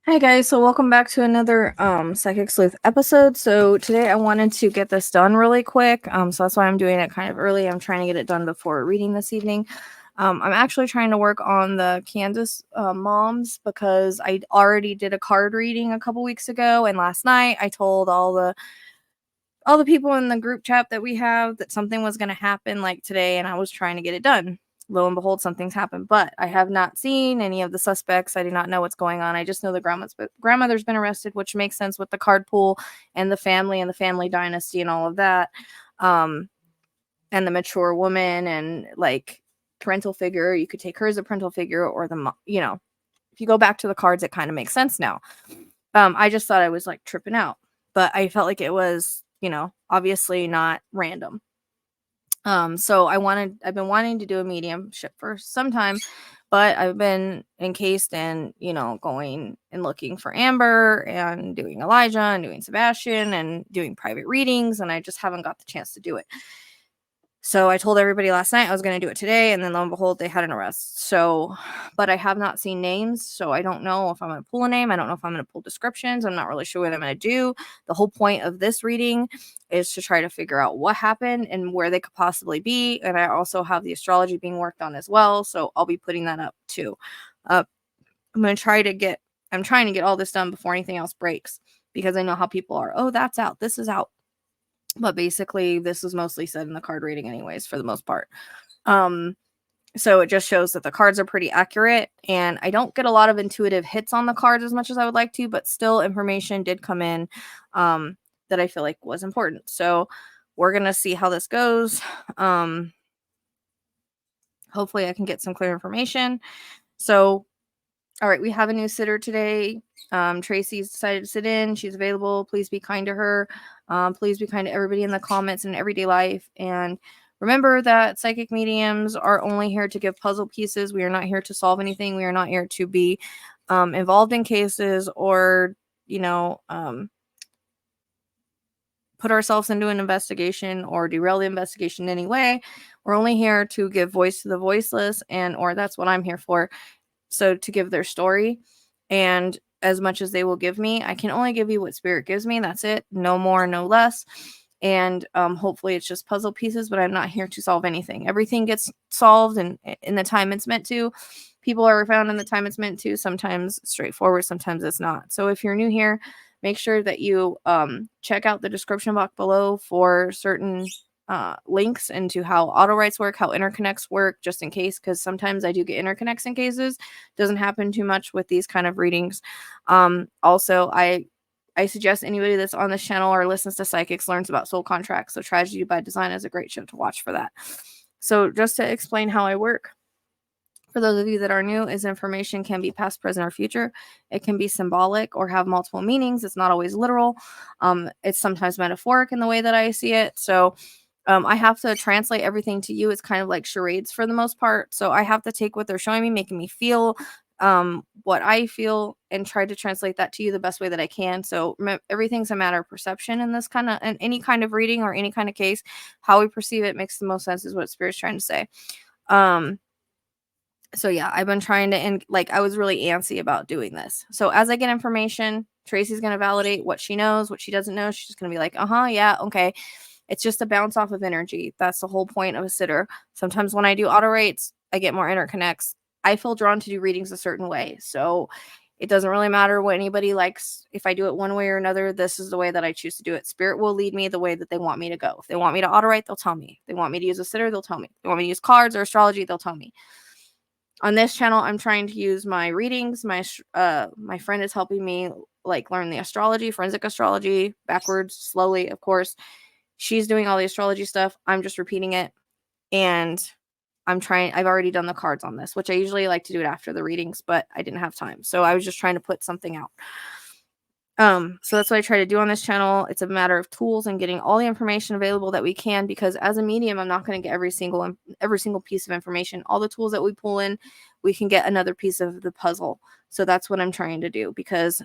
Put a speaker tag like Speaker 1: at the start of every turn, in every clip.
Speaker 1: Hi guys, so welcome back to another Psychic Sleuth episode. So today I wanted to get this done really quick. So that's why I'm doing it kind of early. I'm trying to get it done before reading this evening. I'm actually trying to work on the Kansas moms because I already did a card reading a couple weeks ago, and last night I told all the people in the group chat that we have that something was going to happen like today, and I was trying to get it done. Lo and behold, something's happened, but I have not seen any of the suspects. I do not know what's going on. I just know the grandmother's been arrested, which makes sense with the card pool and the family dynasty and all of that. And the mature woman and like parental figure, you could take her as a parental figure, or if you go back to the cards, it kind of makes sense now. I just thought I was like tripping out, but I felt like it was, obviously not random. So I've been wanting to do a mediumship for some time, but I've been encased in, going and looking for Amber and doing Elijah and doing Sebastian and doing private readings, and I just haven't got the chance to do it. So I told everybody last night I was going to do it today, and then lo and behold, they had an arrest. So, but I have not seen names, so I don't know if I'm going to pull a name. I don't know if I'm going to pull descriptions. I'm not really sure what I'm going to do. The whole point of this reading is to try to figure out what happened and where they could possibly be. And I also have the astrology being worked on as well, so I'll be putting that up too. I'm trying to get all this done before anything else breaks, because I know how people are. Oh, that's out. This is out. But basically, this is mostly said in the card reading anyways, for the most part. So it just shows that the cards are pretty accurate, and I don't get a lot of intuitive hits on the cards as much as I would like to, but still information did come in that I feel like was important. So we're going to see how this goes. Hopefully I can get some clear information. So, all right, we have a new sitter today. Tracy's decided to sit in. She's available. Please be kind to her. Please be kind to everybody in the comments and everyday life. And remember that psychic mediums are only here to give puzzle pieces. We are not here to solve anything. We are not here to be involved in cases or, put ourselves into an investigation or derail the investigation in any way. We're only here to give voice to the voiceless, or that's what I'm here for. So to give their story, and as much as they will give me, I can only give you what spirit gives me. That's it. No more, no less. And hopefully it's just puzzle pieces, but I'm not here to solve anything. Everything gets solved in the time it's meant to. People are found in the time it's meant to. Sometimes straightforward, sometimes it's not. So if you're new here, make sure that you check out the description box below for certain links into how Autowrites work, how interconnects work, just in case, because sometimes I do get interconnects in cases. Doesn't happen too much with these kind of readings. Also, I suggest anybody that's on this channel or listens to Psychics learns about soul contracts. So Tragedy by Design is a great show to watch for that. So just to explain how I work, for those of you that are new, is information can be past, present, or future. It can be symbolic or have multiple meanings. It's not always literal. It's sometimes metaphoric in the way that I see it. So I have to translate everything to you. It's kind of like charades for the most part. So I have to take what they're showing me, making me feel what I feel, and try to translate that to you the best way that I can. So everything's a matter of perception in this kind of, in any kind of reading or any kind of case. How we perceive it makes the most sense, is what Spirit's trying to say. So yeah, I've been trying to, and like I was really antsy about doing this. So as I get information, Tracy's going to validate what she knows, what she doesn't know. She's just going to be like, yeah, okay. It's just a bounce off of energy. That's the whole point of a sitter. Sometimes when I do Autowrites, I get more interconnects. I feel drawn to do readings a certain way. So it doesn't really matter what anybody likes. If I do it one way or another, this is the way that I choose to do it. Spirit will lead me the way that they want me to go. If they want me to Autowrite, they'll tell me. If they want me to use a sitter, they'll tell me. If they want me to use cards or astrology, they'll tell me. On this channel, I'm trying to use my readings. My friend is helping me like learn the astrology, forensic astrology, backwards, slowly, of course. She's doing all the astrology stuff. I'm just repeating it. And I've already done the cards on this, which I usually like to do it after the readings, but I didn't have time. So I was just trying to put something out. So that's what I try to do on this channel. It's a matter of tools and getting all the information available that we can, because as a medium, I'm not going to get every single piece of information. All the tools that we pull in, we can get another piece of the puzzle. So that's what I'm trying to do, because,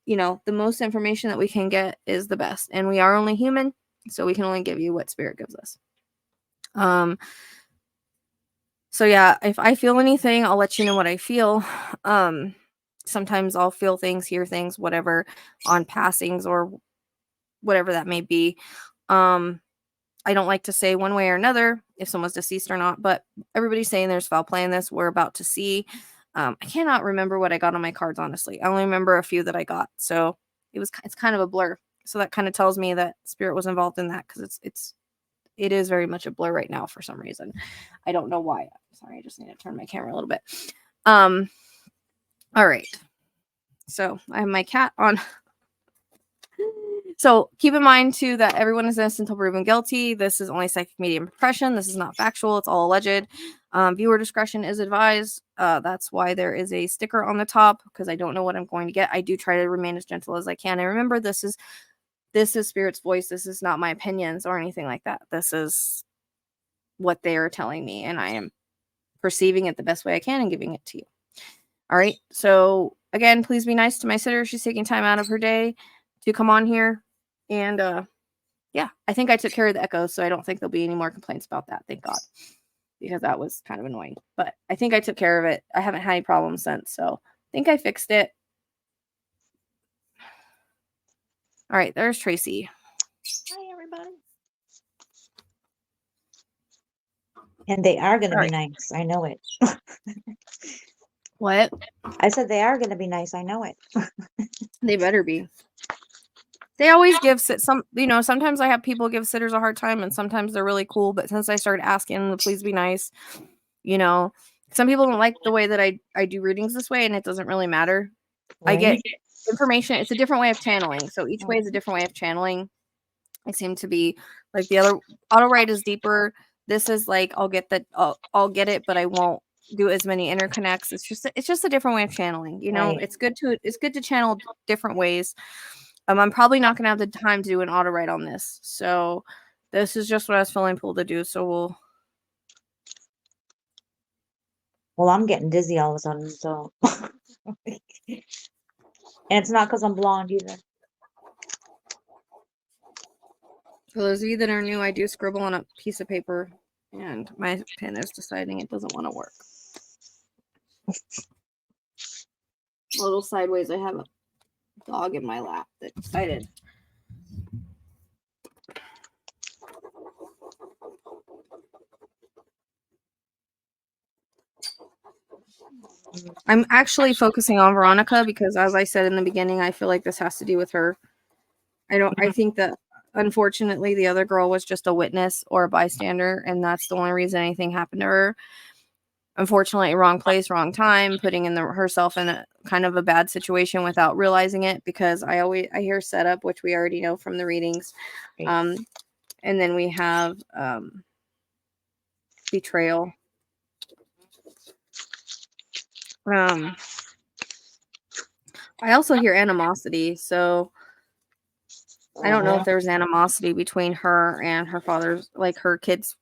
Speaker 1: the most information that we can get is the best, and we are only human. So we can only give you what Spirit gives us. So yeah, if I feel anything, I'll let you know what I feel. Sometimes I'll feel things, hear things, whatever, on passings or whatever that may be. I don't like to say one way or another if someone's deceased or not, but everybody's saying there's foul play in this. We're about to see. I cannot remember what I got on my cards, honestly. I only remember a few that I got. So it's kind of a blur. So that kind of tells me that spirit was involved in that, because it is very much a blur right now for some reason. I don't know why. Sorry, I just need to turn my camera a little bit. All right. So I have my cat on. So keep in mind too that everyone is innocent until proven guilty. This is only psychic medium impression. This is not factual. It's all alleged. Viewer discretion is advised. That's why there is a sticker on the top, because I don't know what I'm going to get. I do try to remain as gentle as I can. And remember, this is Spirit's voice. This is not my opinions or anything like that. This is what they are telling me, and I am perceiving it the best way I can and giving it to you. All right. So again, please be nice to my sitter. She's taking time out of her day to come on here. And yeah, I think I took care of the echoes, so I don't think there'll be any more complaints about that. Thank God, because that was kind of annoying. But I think I took care of it. I haven't had any problems since, so I think I fixed it. All right, there's Tracy.
Speaker 2: Hi, everybody. And they are going to be nice. I know it.
Speaker 1: What?
Speaker 2: I said they are going to be nice. I know it.
Speaker 1: They better be. They always give sometimes I have people give sitters a hard time, and sometimes they're really cool. But since I started asking them to please be nice, some people don't like the way that I do readings this way, and it doesn't really matter. Right. I get information. It's a different way of channeling. So each way is a different way of channeling. I seem to be like the other Autowrite is deeper. This is like I'll get it, but I won't do as many interconnects. It's just a different way of channeling. Right. It's good to channel different ways. I'm probably not going to have the time to do an Autowrite on this. So this is just what I was feeling pulled to do. So
Speaker 2: Well, I'm getting dizzy all of a sudden. So, and it's not because I'm blonde either.
Speaker 1: For those of you that are new, I do scribble on a piece of paper, and my pen is deciding it doesn't want to work. A little sideways, I have a dog in my lap that decided. I'm actually focusing on Veronica because, as I said in the beginning, I feel like this has to do with her. I think that unfortunately the other girl was just a witness or a bystander, and that's the only reason anything happened to her. Unfortunately, wrong place, wrong time, putting herself in a kind of a bad situation without realizing it, because I hear setup, which we already know from the readings. And then we have betrayal. I also hear animosity, so I don't know if there's animosity between her and her father's, like her kid's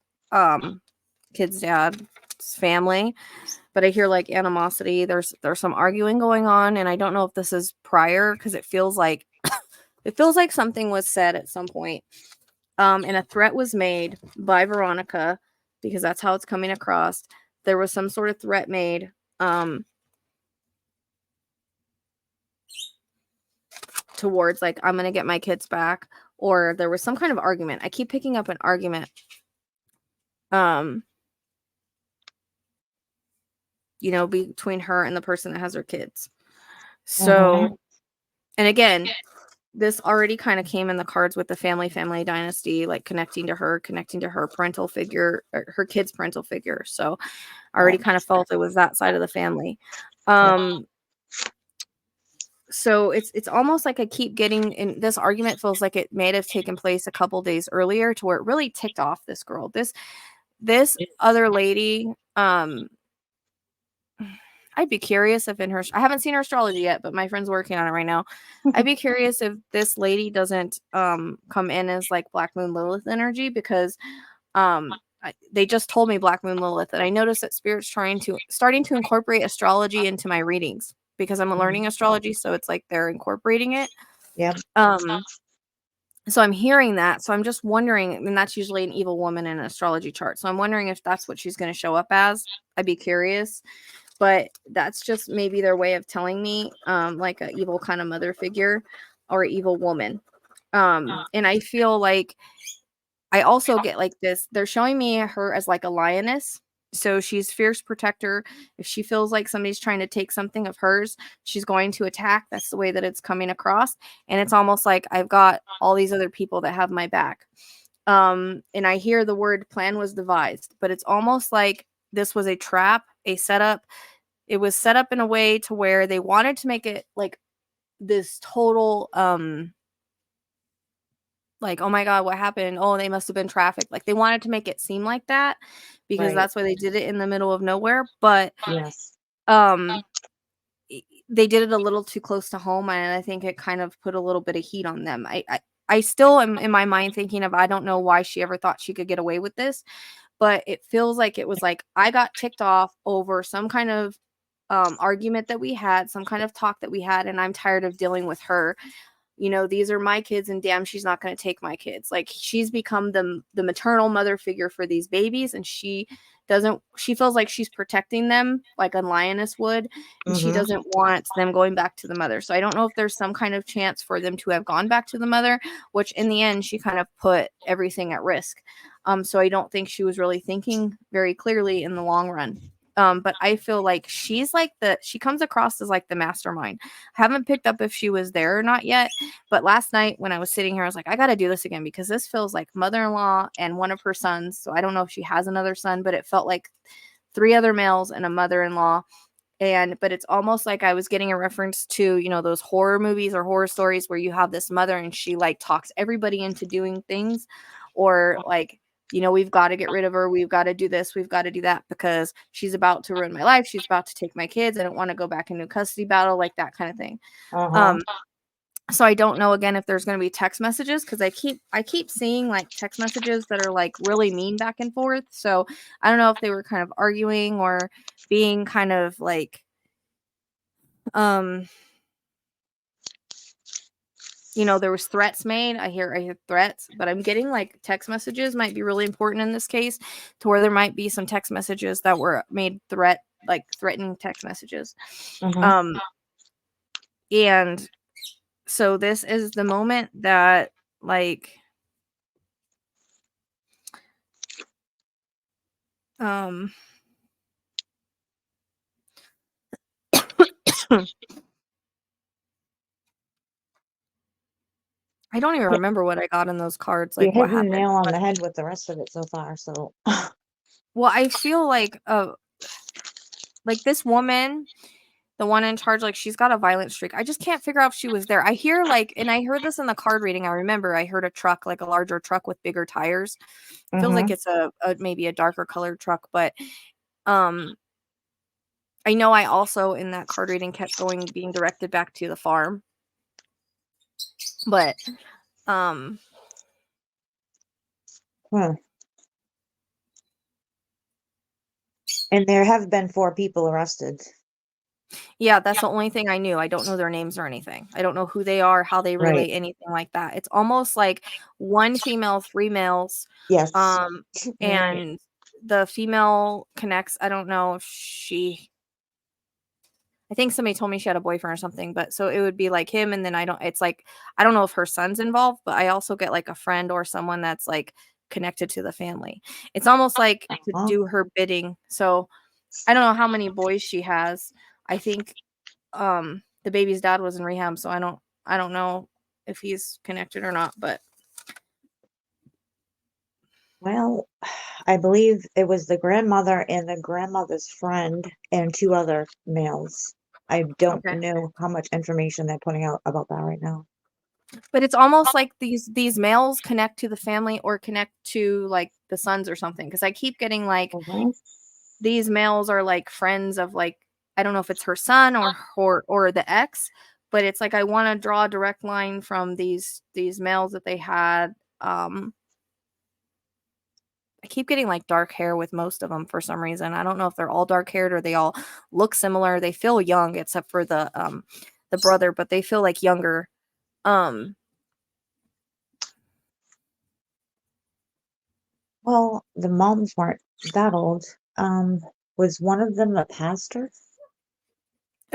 Speaker 1: dad's family, but I hear like animosity. There's some arguing going on, and I don't know if this is prior, because it feels like something was said at some point, and a threat was made by Veronica, because that's how it's coming across. There was some sort of threat made towards like, I'm gonna get my kids back, or there was some kind of argument. I keep picking up an argument between her and the person that has her kids. So and again, this already kind of came in the cards with the family dynasty, like connecting to her parental figure, or her kid's parental figure. So I already kind of felt it was that side of the family. So it's almost like I keep getting in this argument. Feels like it may have taken place a couple days earlier, to where it really ticked off this girl. This other lady, I'd be curious if I haven't seen her astrology yet, but my friend's working on it right now. I'd be curious if this lady doesn't come in as like Black Moon Lilith energy, because they just told me Black Moon Lilith, and I noticed that Spirit's starting to incorporate astrology into my readings, because I'm learning astrology, so it's like they're incorporating it.
Speaker 2: Yep.
Speaker 1: So I'm hearing that. So I'm just wondering, and that's usually an evil woman in an astrology chart. So I'm wondering if that's what she's going to show up as. I'd be curious. but that's just maybe their way of telling me, like a evil kind of mother figure or evil woman. And I feel like I also get like this. They're showing me her as like a lioness. So she's fierce protector. If she feels like somebody's trying to take something of hers, she's going to attack. That's the way that it's coming across. And it's almost like I've got all these other people that have my back. And I hear the word plan was devised, but it's almost like this was a trap, a setup. It was set up in a way to where they wanted to make it like this total like, oh my God, what happened? Oh, they must have been trafficked. Like they wanted to make it seem like that because
Speaker 2: Right.
Speaker 1: that's why they did it in the middle of nowhere. But
Speaker 2: Yes.
Speaker 1: um they did it a little too close to home, and I think it kind of put a little bit of heat on them. I still am in my mind thinking of I don't know why she ever thought she could get away with this, but it feels like it was like I got ticked off over some kind of argument that we had, some kind of talk that we had, and I'm tired of dealing with her. You know, these are my kids, and damn, she's not going to take my kids. Like she's become the maternal mother figure for these babies, and she feels like she's protecting them like a lioness would, and she
Speaker 2: Mm-hmm.
Speaker 1: doesn't want them going back to the mother. So I don't know if there's some kind of chance for them to have gone back to the mother, which in the end she kind of put everything at risk. So I don't think she was really thinking very clearly in the long run. But I feel like she comes across as like the mastermind. I haven't picked up if she was there or not yet, but last night when I was sitting here, I was like, I got to do this again because this feels like mother-in-law and one of her sons. So I don't know if she has another son, but it felt like three other males and a mother-in-law. But it's almost like I was getting a reference to, you know, those horror movies or horror stories where you have this mother and she like talks everybody into doing things, or like, you know, we've got to get rid of her. We've got to do this. We've got to do that because she's about to ruin my life. She's about to take my kids. I don't want to go back into custody battle, like that kind of thing.
Speaker 2: Uh-huh.
Speaker 1: Um, so I don't know again if there's going to be text messages because I keep seeing like text messages that are like really mean back and forth. So I don't know if they were kind of arguing or being kind of like um you know, there was threats made. I hear threats, but I'm getting like text messages might be really important in this case to where there might be some text messages that were made threatening text messages.
Speaker 2: Mm-hmm.
Speaker 1: Um and so this is the moment that like um I don't even remember what I got in those cards,
Speaker 2: You're
Speaker 1: like what
Speaker 2: hitting the
Speaker 1: happened.
Speaker 2: nail on
Speaker 1: But
Speaker 2: the head with the rest of it so far. So,
Speaker 1: well, I feel like this woman, the one in charge, like she's got a violent streak. I just can't figure out if she was there. I hear like, and I heard this in the card reading. I remember I heard a truck, like a larger truck with bigger tires. Feels like
Speaker 2: mm-hmm.
Speaker 1: it's a maybe a darker colored truck, but um I know I also in that card reading kept going being directed back to the farm. But um
Speaker 2: Hmm. And there have been 4 people arrested.
Speaker 1: yeah, that's the only thing I knew. I don't know their names or anything. I don't know who they are, how they
Speaker 2: Right.
Speaker 1: relate, anything like that. It's almost like one female, three males.
Speaker 2: Yes.
Speaker 1: Um,
Speaker 2: Right.
Speaker 1: and the female connects. I don't know if I think somebody told me she had a boyfriend or something, but so it would be like him. And then it's like, I don't know if her son's involved, but I also get like a friend or someone that's like connected to the family. It's almost like to
Speaker 2: Uh-huh.
Speaker 1: do her bidding. So I don't know how many boys she has. I think the baby's dad was in rehab, so I don't know if he's connected or not, but
Speaker 2: Well, I believe it was the grandmother and the grandmother's friend and 2 other males. I don't
Speaker 1: okay.
Speaker 2: know how much information they're putting out about that right now.
Speaker 1: But it's almost like these males connect to the family or connect to like the sons or something because I keep getting like
Speaker 2: Mm-hmm.
Speaker 1: these males are like friends of like I don't know if it's her son or the ex, but it's like I want to draw a direct line from these males that they had. I keep getting like dark hair with most of them for some reason. I don't know if they're all dark haired or they all look similar. They feel young except for the brother, but they feel like younger. Um
Speaker 2: Well, the moms weren't that old. Was one of them a pastor?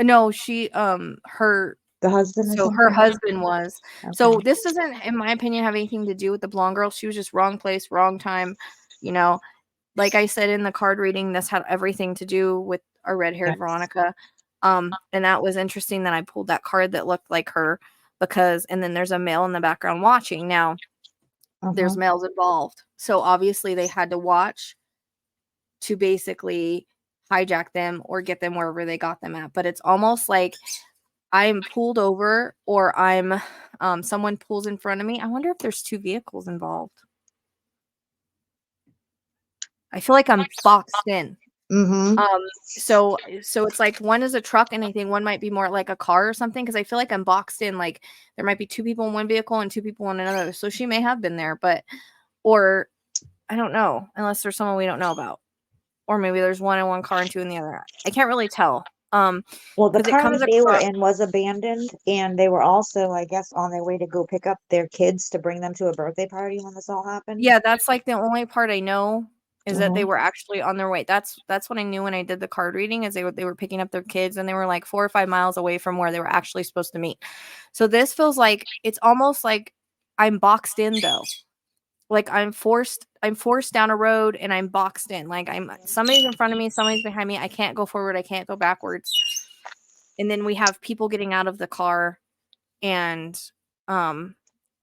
Speaker 1: No, she her
Speaker 2: The husband or
Speaker 1: so her
Speaker 2: something?
Speaker 1: husband was. So
Speaker 2: Okay.
Speaker 1: this doesn't, in my opinion, have anything to do with the blonde girl. She was just wrong place, wrong time. You know, like I said in the card reading, this had everything to do with our red-haired
Speaker 2: Yes.
Speaker 1: Veronica. And that was interesting that I pulled that card that looked like her because, and then there's a male in the background watching. Now, there's
Speaker 2: Uh-huh.
Speaker 1: males involved. So obviously they had to watch to basically hijack them or get them wherever they got them at. But it's almost like I'm pulled over or I'm someone pulls in front of me. I wonder if there's two vehicles involved. I feel like I'm boxed in.
Speaker 2: Mm-hmm.
Speaker 1: Um, so it's like one is a truck and I think one might be more like a car or something because I feel like I'm boxed in. Like there might be two people in one vehicle and two people in another. So she may have been there, but or I don't know unless there's someone we don't know about, or maybe there's one in one car and two in the other. I can't really tell.
Speaker 2: Well, the
Speaker 1: Because it
Speaker 2: car
Speaker 1: comes
Speaker 2: that they were
Speaker 1: across.
Speaker 2: in was abandoned, and they were also, I guess, on their way to go pick up their kids to bring them to a birthday party when this all happened.
Speaker 1: Yeah, that's like the only part I know is that they
Speaker 2: Mm-hmm.
Speaker 1: were actually on their way. That's what I knew when I did the card reading is they were picking up their kids and they were like 4 or 5 miles away from where they were actually supposed to meet. So this feels like it's almost like I'm boxed in though. Like I'm forced down a road and I'm boxed in. Like I'm somebody's in front of me, somebody's behind me. I can't go forward, I can't go backwards. And then we have people getting out of the car and um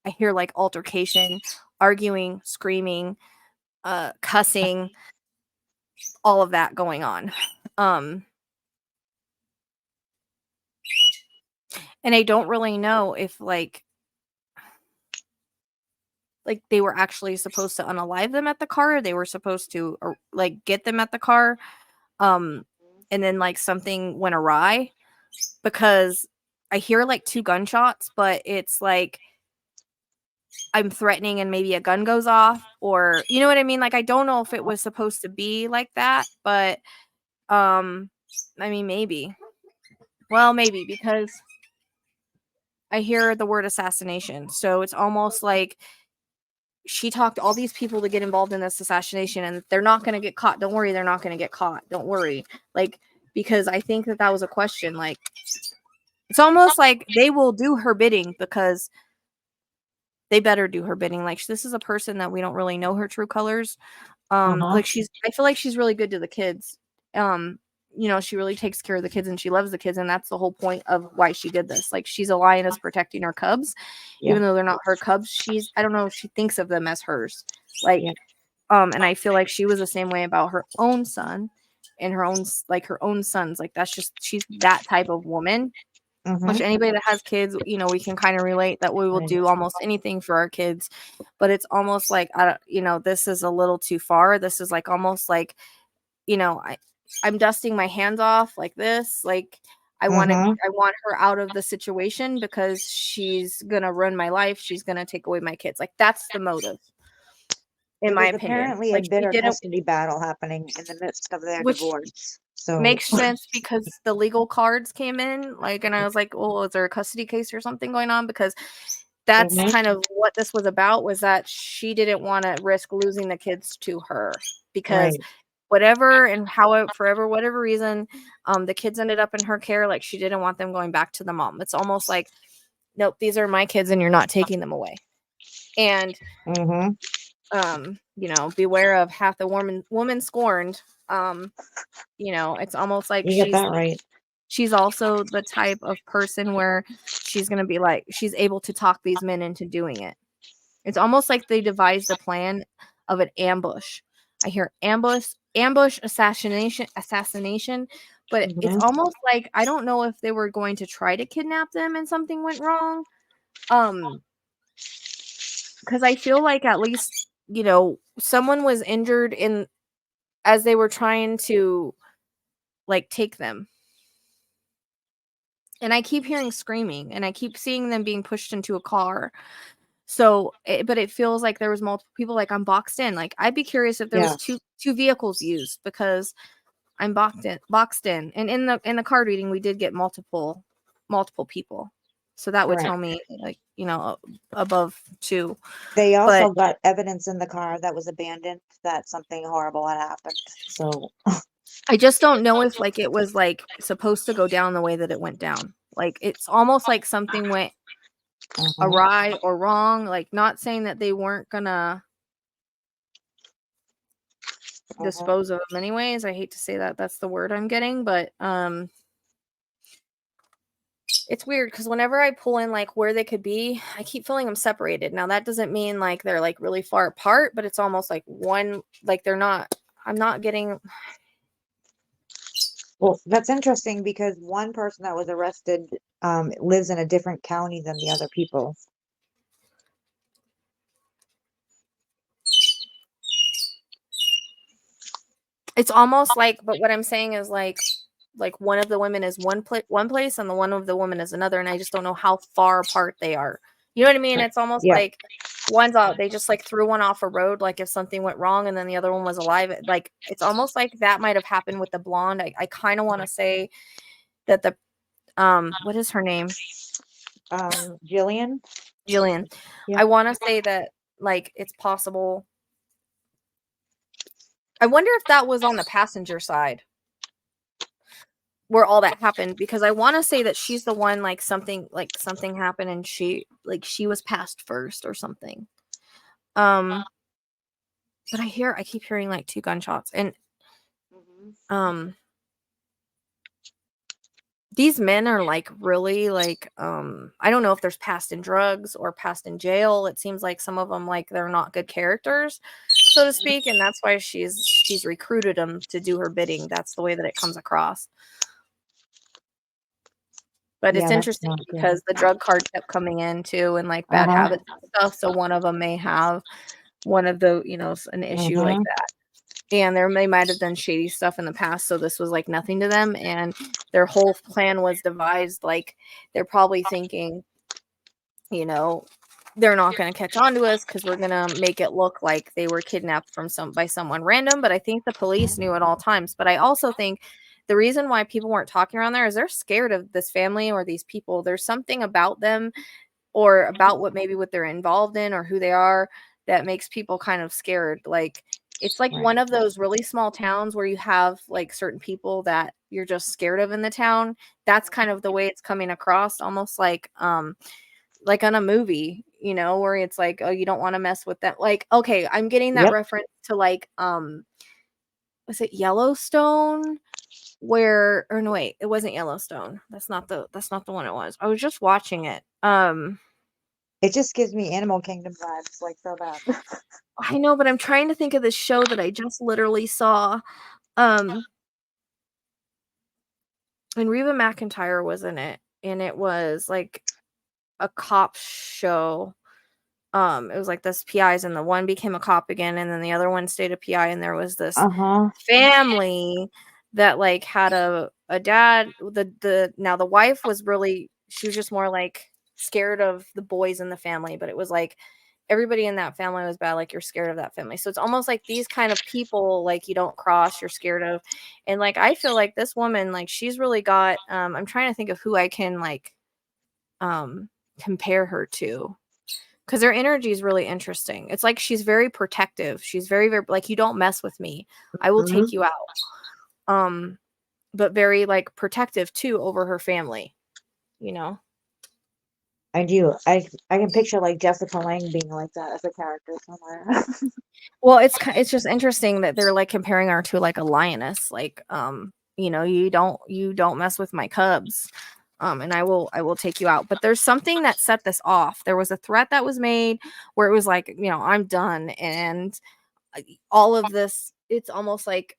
Speaker 1: I hear like altercation, arguing, screaming, cussing, all of that going on. Um, and I don't really know if like they were actually supposed to unalive them at the car, or they were supposed to or, like get them at the car. Um, and then like something went awry because I hear like two gunshots, but it's like I'm threatening and maybe a gun goes off or you know what I mean? Like I don't know if it was supposed to be like that, but um I mean maybe. Well, maybe because I hear the word assassination. So it's almost like she talked all these people to get involved in this assassination and they're not going to get caught. Don't worry, they're not going to get caught. Don't worry. Like, because I think that was a question. Like, it's almost like they will do her bidding because they better do her bidding. Like, this is a person that we don't really know her true colors.
Speaker 2: Uh-huh.
Speaker 1: Like I feel like she's really good to the kids. Um, she really takes care of the kids and she loves the kids, and that's the whole point of why she did this. Like she's a lioness protecting her cubs,
Speaker 2: Yeah.
Speaker 1: even though they're not her cubs. I don't know if she thinks of them as hers. Like,
Speaker 2: Yeah.
Speaker 1: and I feel like she was the same way about her own son and her own sons. Like that's just she's that type of woman.
Speaker 2: Mm-hmm.
Speaker 1: Which anybody that has kids, we can kind of relate that we will
Speaker 2: Right.
Speaker 1: do almost anything for our kids, but it's almost like this is a little too far. This is like almost like I'm dusting my hands off like this. Like
Speaker 2: Mm-hmm.
Speaker 1: I want her out of the situation because she's gonna ruin my life. She's gonna take away my kids. Like that's the motive, in
Speaker 2: There
Speaker 1: my
Speaker 2: was
Speaker 1: opinion.
Speaker 2: apparently a
Speaker 1: Like she
Speaker 2: bitter
Speaker 1: didn't,
Speaker 2: custody battle happening in the midst of their
Speaker 1: which
Speaker 2: divorce. So,
Speaker 1: makes sense because the legal cards came in. Like, and I was like, oh, is there a custody case or something going on? Because that's
Speaker 2: mhm,
Speaker 1: kind of what this was about, was that she didn't want to risk losing the kids to her because
Speaker 2: right.
Speaker 1: whatever and however forever whatever reason the kids ended up in her care. Like she didn't want them going back to the mom. It's almost like, nope, these are my kids and you're not taking them away. And
Speaker 2: Mm-hmm.
Speaker 1: beware of half the woman scorned. It's almost like
Speaker 2: You get that right.
Speaker 1: she's also the type of person where she's going to be like she's able to talk these men into doing it. It's almost like they devised a plan of an ambush. I hear ambush, assassination, but it's
Speaker 2: Mm-hmm.
Speaker 1: almost like I don't know if they were going to try to kidnap them and something went wrong. Um, because I feel like at least, someone was injured in as they were trying to like take them. And I keep hearing screaming and I keep seeing them being pushed into a car. So, but it feels like there was multiple people. Like I'm boxed in. Like I'd be curious if there
Speaker 2: Yeah.
Speaker 1: was two vehicles used because I'm boxed in. And in the card reading, we did get multiple people. So that would tell
Speaker 2: Correct.
Speaker 1: me like above two.
Speaker 2: They
Speaker 1: But
Speaker 2: also got evidence in the car that was abandoned that something horrible had happened. So,
Speaker 1: I just don't know if like it was like supposed to go down the way that it went down. Like it's almost like something went awry or wrong. Like not saying that they weren't gonna dispose of them anyways. I hate to say that that's the word I'm getting, but it's weird because whenever I pull in like where they could be, I keep feeling them separated. Now that doesn't mean like they're like really far apart, but it's almost like one, like they're not, I'm not getting.
Speaker 2: Well, that's interesting because one person that was arrested lives in a different county than the other people.
Speaker 1: It's almost like, but what I'm saying is like one of the women is one place and the one of the woman is another, and I just don't know how far apart they are. You know what I mean? It's almost
Speaker 2: Yeah.
Speaker 1: like one's out, they just like threw one off a road, like if something went wrong, and then the other one was alive. Like it's almost like that might have happened with the blonde. I kind of want to say that the what is her name?
Speaker 2: Jillian.
Speaker 1: Jillian.
Speaker 2: Yeah.
Speaker 1: I want to say that like it's possible. I wonder if that was on the passenger side where all that happened, because I want to say that she's the one like something happened and she was passed first or something. But I keep hearing like 2 gunshots and these men are like really like I don't know if there's past in drugs or past in jail. It seems like some of them like they're not good characters, so to speak, and that's why she's recruited them to do her bidding. That's the way that it comes across. But it's
Speaker 2: Yeah, that's
Speaker 1: interesting
Speaker 2: not good.
Speaker 1: because the drug card kept coming in too, and like bad habits and stuff. So one of them may have one of the, an issue like that. And they might have done shady stuff in the past. So this was like nothing to them. And their whole plan was devised. Like they're probably thinking, they're not going to catch on to us because we're going to make it look like they were kidnapped by someone random. But I think the police knew at all times. But I also think the reason why people weren't talking around there is they're scared of this family or these people. There's something about them or about what they're involved in or who they are that makes people kind of scared. Like it's like one of those really small towns where you have like certain people that you're just scared of in the town. That's kind of the way it's coming across, almost like on a movie, where it's like, oh, you don't want to mess with that. Like, okay, I'm getting that reference to like was it Yellowstone? Where or no wait, it wasn't Yellowstone. That's not the one it was. I was just watching it.
Speaker 2: It just gives me Animal Kingdom vibes, like so bad.
Speaker 1: I know, but I'm trying to think of this show that I just literally saw. And Reba McEntire was in it, and it was like a cop show. It was like this PIs, and the one became a cop again, and then the other one stayed a PI, and there was this family that like had a dad. Now the wife was really, she was just more like scared of the boys in the family, but it was like everybody in that family was bad. Like you're scared of that family. So it's almost like these kind of people, like you don't cross, you're scared of. And like, I feel like this woman, like she's really got, I'm trying to think of who I can like, compare her to. Cause her energy is really interesting. It's like, she's very protective. She's very, very like, you don't mess with me. I will take you out. But very like protective too over her family,
Speaker 2: I do. I can picture like Jessica Lange being like that as a character somewhere.
Speaker 1: Well, it's just interesting that they're like comparing her to like a lioness, like you don't mess with my cubs, and I will take you out. But there's something that set this off. There was a threat that was made where it was like, I'm done, and all of this. It's almost like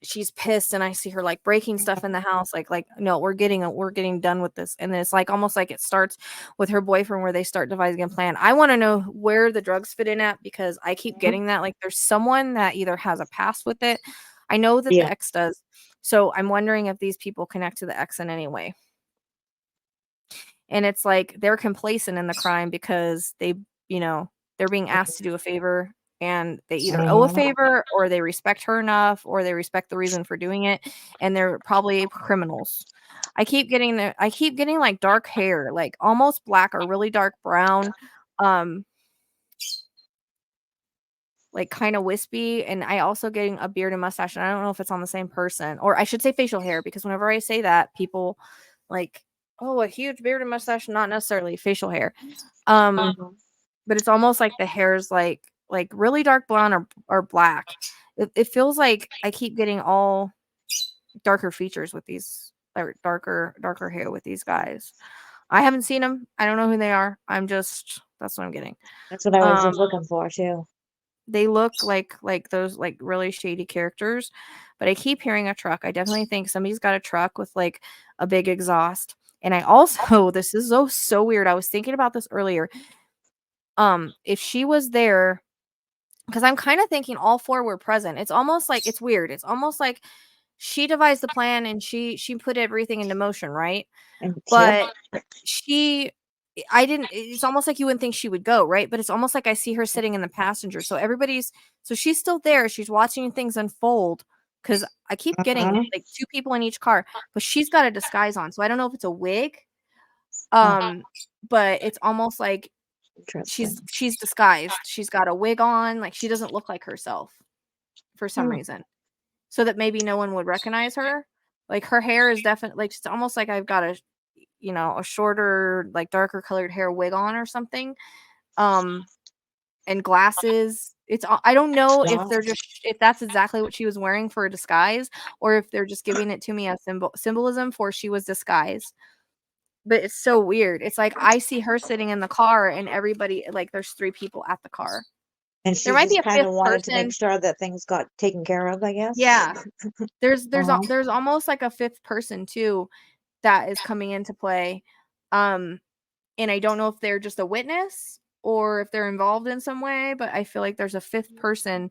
Speaker 1: she's pissed, and I see her like breaking stuff in the house, like no, we're getting done with this. And then it's like almost like it starts with her boyfriend where they start devising a plan. I want to know where the drugs fit in at, because I keep getting that like there's someone that either has a past with it. I know that the ex does, so I'm wondering if these people connect to the ex in any way. And it's like they're complacent in the crime because they're being asked to do a favor, and they either owe a favor or they respect her enough or they respect the reason for doing it, and they're probably criminals. I keep getting like dark hair, like almost black or really dark brown. like kind of wispy, and I also getting a beard and mustache, and I don't know if it's on the same person, or I should say facial hair, because whenever I say that, people like, oh, a huge beard and mustache, not necessarily facial hair.
Speaker 2: Mhm.
Speaker 1: But it's almost like the hair is like really dark blonde or black. It feels like I keep getting all darker features with these, or darker hair with these guys. I haven't seen them. I don't know who they are. That's what I'm getting.
Speaker 2: That's what I was
Speaker 1: Um,
Speaker 2: just looking for too.
Speaker 1: they look like those like really shady characters, but I keep hearing a truck. I definitely think somebody's got a truck with like a big exhaust. And I also, this is so weird. I was thinking about this earlier. If she was there, because I'm kind of thinking all four were present. It's almost like, it's weird. It's almost like she devised the plan and she put everything into motion, right?
Speaker 2: And yep.
Speaker 1: But she I didn't it's almost like you wouldn't think she would go, right? But it's almost like I see her sitting in the passenger. So she's still there. She's watching things unfold, cuz I keep getting
Speaker 2: Uh-huh.
Speaker 1: like two people in each car, but she's got a disguise on. So I don't know if it's a wig.
Speaker 2: Oh,
Speaker 1: But it's almost like she's
Speaker 2: interesting.
Speaker 1: she's disguised. She's got a wig on, like she doesn't look like herself for some
Speaker 2: Hmm.
Speaker 1: reason. So that maybe no one would recognize her. Like her hair is definitely like, it's almost like I've got a shorter, like darker colored hair wig on or something. Um and glasses. I don't know if
Speaker 2: Wow.
Speaker 1: if that's exactly what she was wearing for a disguise, or if they're just giving it to me as symbolism for she was disguised. But it's so weird. It's like I see her sitting in the car and everybody, like there's three people at the car.
Speaker 2: And
Speaker 1: There
Speaker 2: she
Speaker 1: might be
Speaker 2: just
Speaker 1: a
Speaker 2: kind of
Speaker 1: fifth
Speaker 2: wanted to make
Speaker 1: person.
Speaker 2: sure that things got taken care of, I guess.
Speaker 1: Yeah. There's there's
Speaker 2: Uh-huh.
Speaker 1: there's almost like a fifth person too that is coming into play. Um and I don't know if they're just a witness or if they're involved in some way, but I feel like there's a fifth person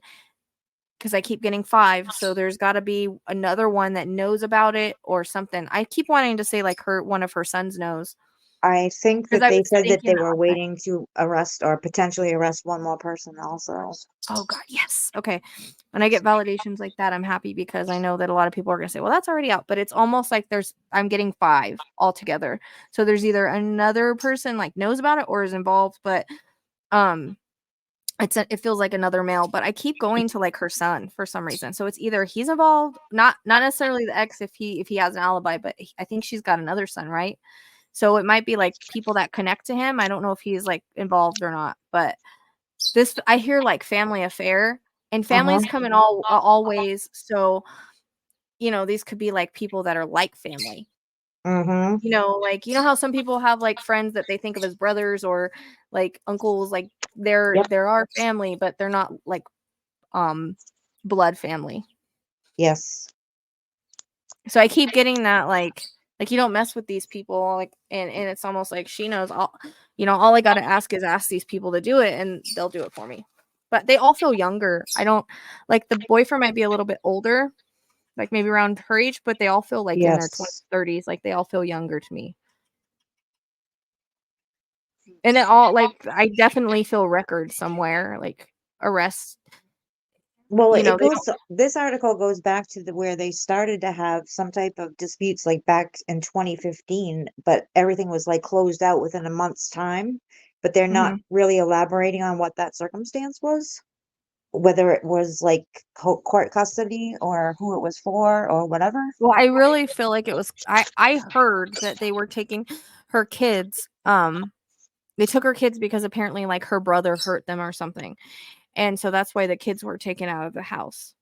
Speaker 1: because I keep getting five. So there's got to be another one that knows about it or something. I keep wanting to say like one of her sons knows,
Speaker 2: I think
Speaker 1: because
Speaker 2: that
Speaker 1: I
Speaker 2: they
Speaker 1: was
Speaker 2: said that
Speaker 1: thinking
Speaker 2: they
Speaker 1: that
Speaker 2: were
Speaker 1: last night.
Speaker 2: waiting to arrest or potentially arrest one more person also.
Speaker 1: Oh God, yes. Okay. When I get validations like that, I'm happy because I know that a lot of people are gonna say, well, that's already out. But it's almost like I'm getting five altogether. So there's either another person like knows about it or is involved, but um it feels like another male. But I keep going to like her son for some reason. So it's either he's involved, not necessarily the ex if he has an alibi, but I think she's got another son, right? So it might be like people that connect to him. I don't know if he's like involved or not, but this I hear like family affair, and
Speaker 2: Uh-huh.
Speaker 1: families come in all ways. So, these could be like people that are like family.
Speaker 2: Mm-hmm.
Speaker 1: Like how some people have like friends that they think of as brothers or like uncles, like
Speaker 2: Yep.
Speaker 1: they're our family, but they're not like um blood family.
Speaker 2: Yes.
Speaker 1: So I keep getting that like you don't mess with these people, like, and it's almost like she knows all I got to ask these people to do it and they'll do it for me. But they all feel younger. I don't like the boyfriend might be a little bit older, like maybe around her age, but they all feel like in their 20s,
Speaker 2: Yes.
Speaker 1: 30s, like they all feel younger to me. And it all like I definitely feel records somewhere, like arrests,
Speaker 2: Well, it
Speaker 1: they don't.
Speaker 2: goes, this article goes back to where they started to have some type of disputes like back in 2015, but everything was like closed out within a month's time. But they're not
Speaker 1: Mhm.
Speaker 2: really elaborating on what that circumstance was, whether it was like court custody or who it was for or whatever.
Speaker 1: Well, I really feel like it was I heard that they were taking her kids. They took her kids because apparently like her brother hurt them or something. And so that's why the kids were taken out of the house.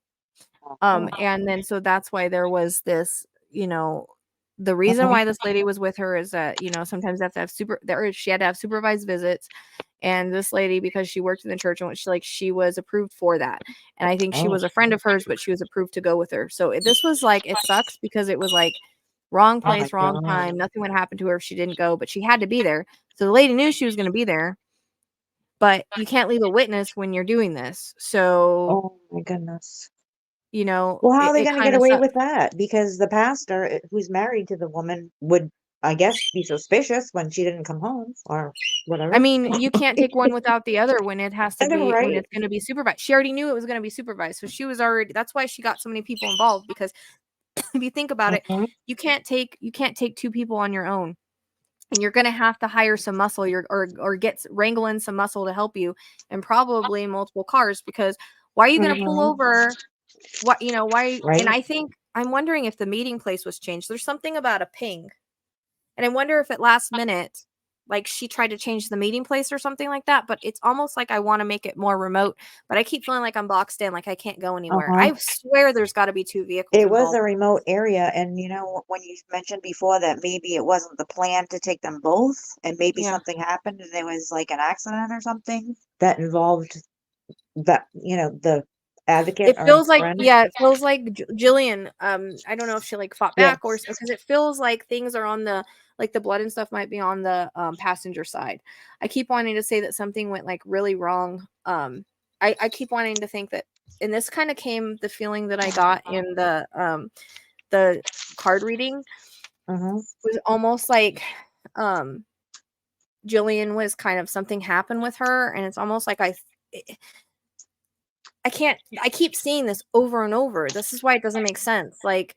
Speaker 2: Oh,
Speaker 1: And then so that's why there was this, the reason
Speaker 2: mhm.
Speaker 1: why this lady was with her is that, sometimes they have to have she had to have supervised visits. And this lady, because she worked in the church and she was approved for that. And I think she
Speaker 2: Oh,
Speaker 1: was a friend of hers, but she was approved to go with her. So this was like, it sucks because it was like wrong
Speaker 2: oh my
Speaker 1: place, wrong
Speaker 2: God.
Speaker 1: time. Nothing would happen to her if she didn't go, but she had to be there. So the lady knew she was going to be there, but you can't leave a witness when you're doing this. So,
Speaker 2: Oh my goodness. Well, how
Speaker 1: it,
Speaker 2: are they
Speaker 1: it
Speaker 2: going to get
Speaker 1: kind of
Speaker 2: away
Speaker 1: sucks.
Speaker 2: with that? Because the pastor who's married to the woman would, I guess, be suspicious when she didn't come home or
Speaker 1: I
Speaker 2: whatever.
Speaker 1: mean, you can't take one without the other when it has to
Speaker 2: And
Speaker 1: be when
Speaker 2: right.
Speaker 1: it's going to be supervised. She already knew it was going to be supervised. So she was already that's why she got so many people involved, because if you think about it,
Speaker 2: Mhm.
Speaker 1: you can't take two people on your own. and you're going to have to hire some muscle or wrangle in some muscle to help you, and probably multiple cars, because why are you going to pull over? What, why? And
Speaker 2: Right?
Speaker 1: I think I'm wondering if the meeting place was changed. There's something about a ping. And I wonder if at last minute, like she tried to change the meeting place or something like that, but it's almost like I want to make it more remote, but I keep feeling like I'm boxed in, like I can't go anywhere.
Speaker 2: Uh-huh.
Speaker 1: I swear there's got to be 2 vehicles
Speaker 2: It was
Speaker 1: involved.
Speaker 2: a remote area, and when you mentioned before that maybe it wasn't the plan to take them both, and maybe
Speaker 1: Yeah.
Speaker 2: something happened and there was like an accident or something that involved the advocate
Speaker 1: It
Speaker 2: or
Speaker 1: feels like,
Speaker 2: friend.
Speaker 1: yeah, it feels like Jillian, I don't know if she like fought
Speaker 2: Yeah.
Speaker 1: back or because it feels like things are on the, like the blood and stuff might be on the passenger side. I keep wanting to say that something went like really wrong. I keep wanting to think that, and this kind of came the feeling that I got in the card reading
Speaker 2: Uh-huh.
Speaker 1: was almost like um Jillian was kind of, something happened with her, and it's almost like I keep seeing this over and over. This is why it doesn't make sense. Like,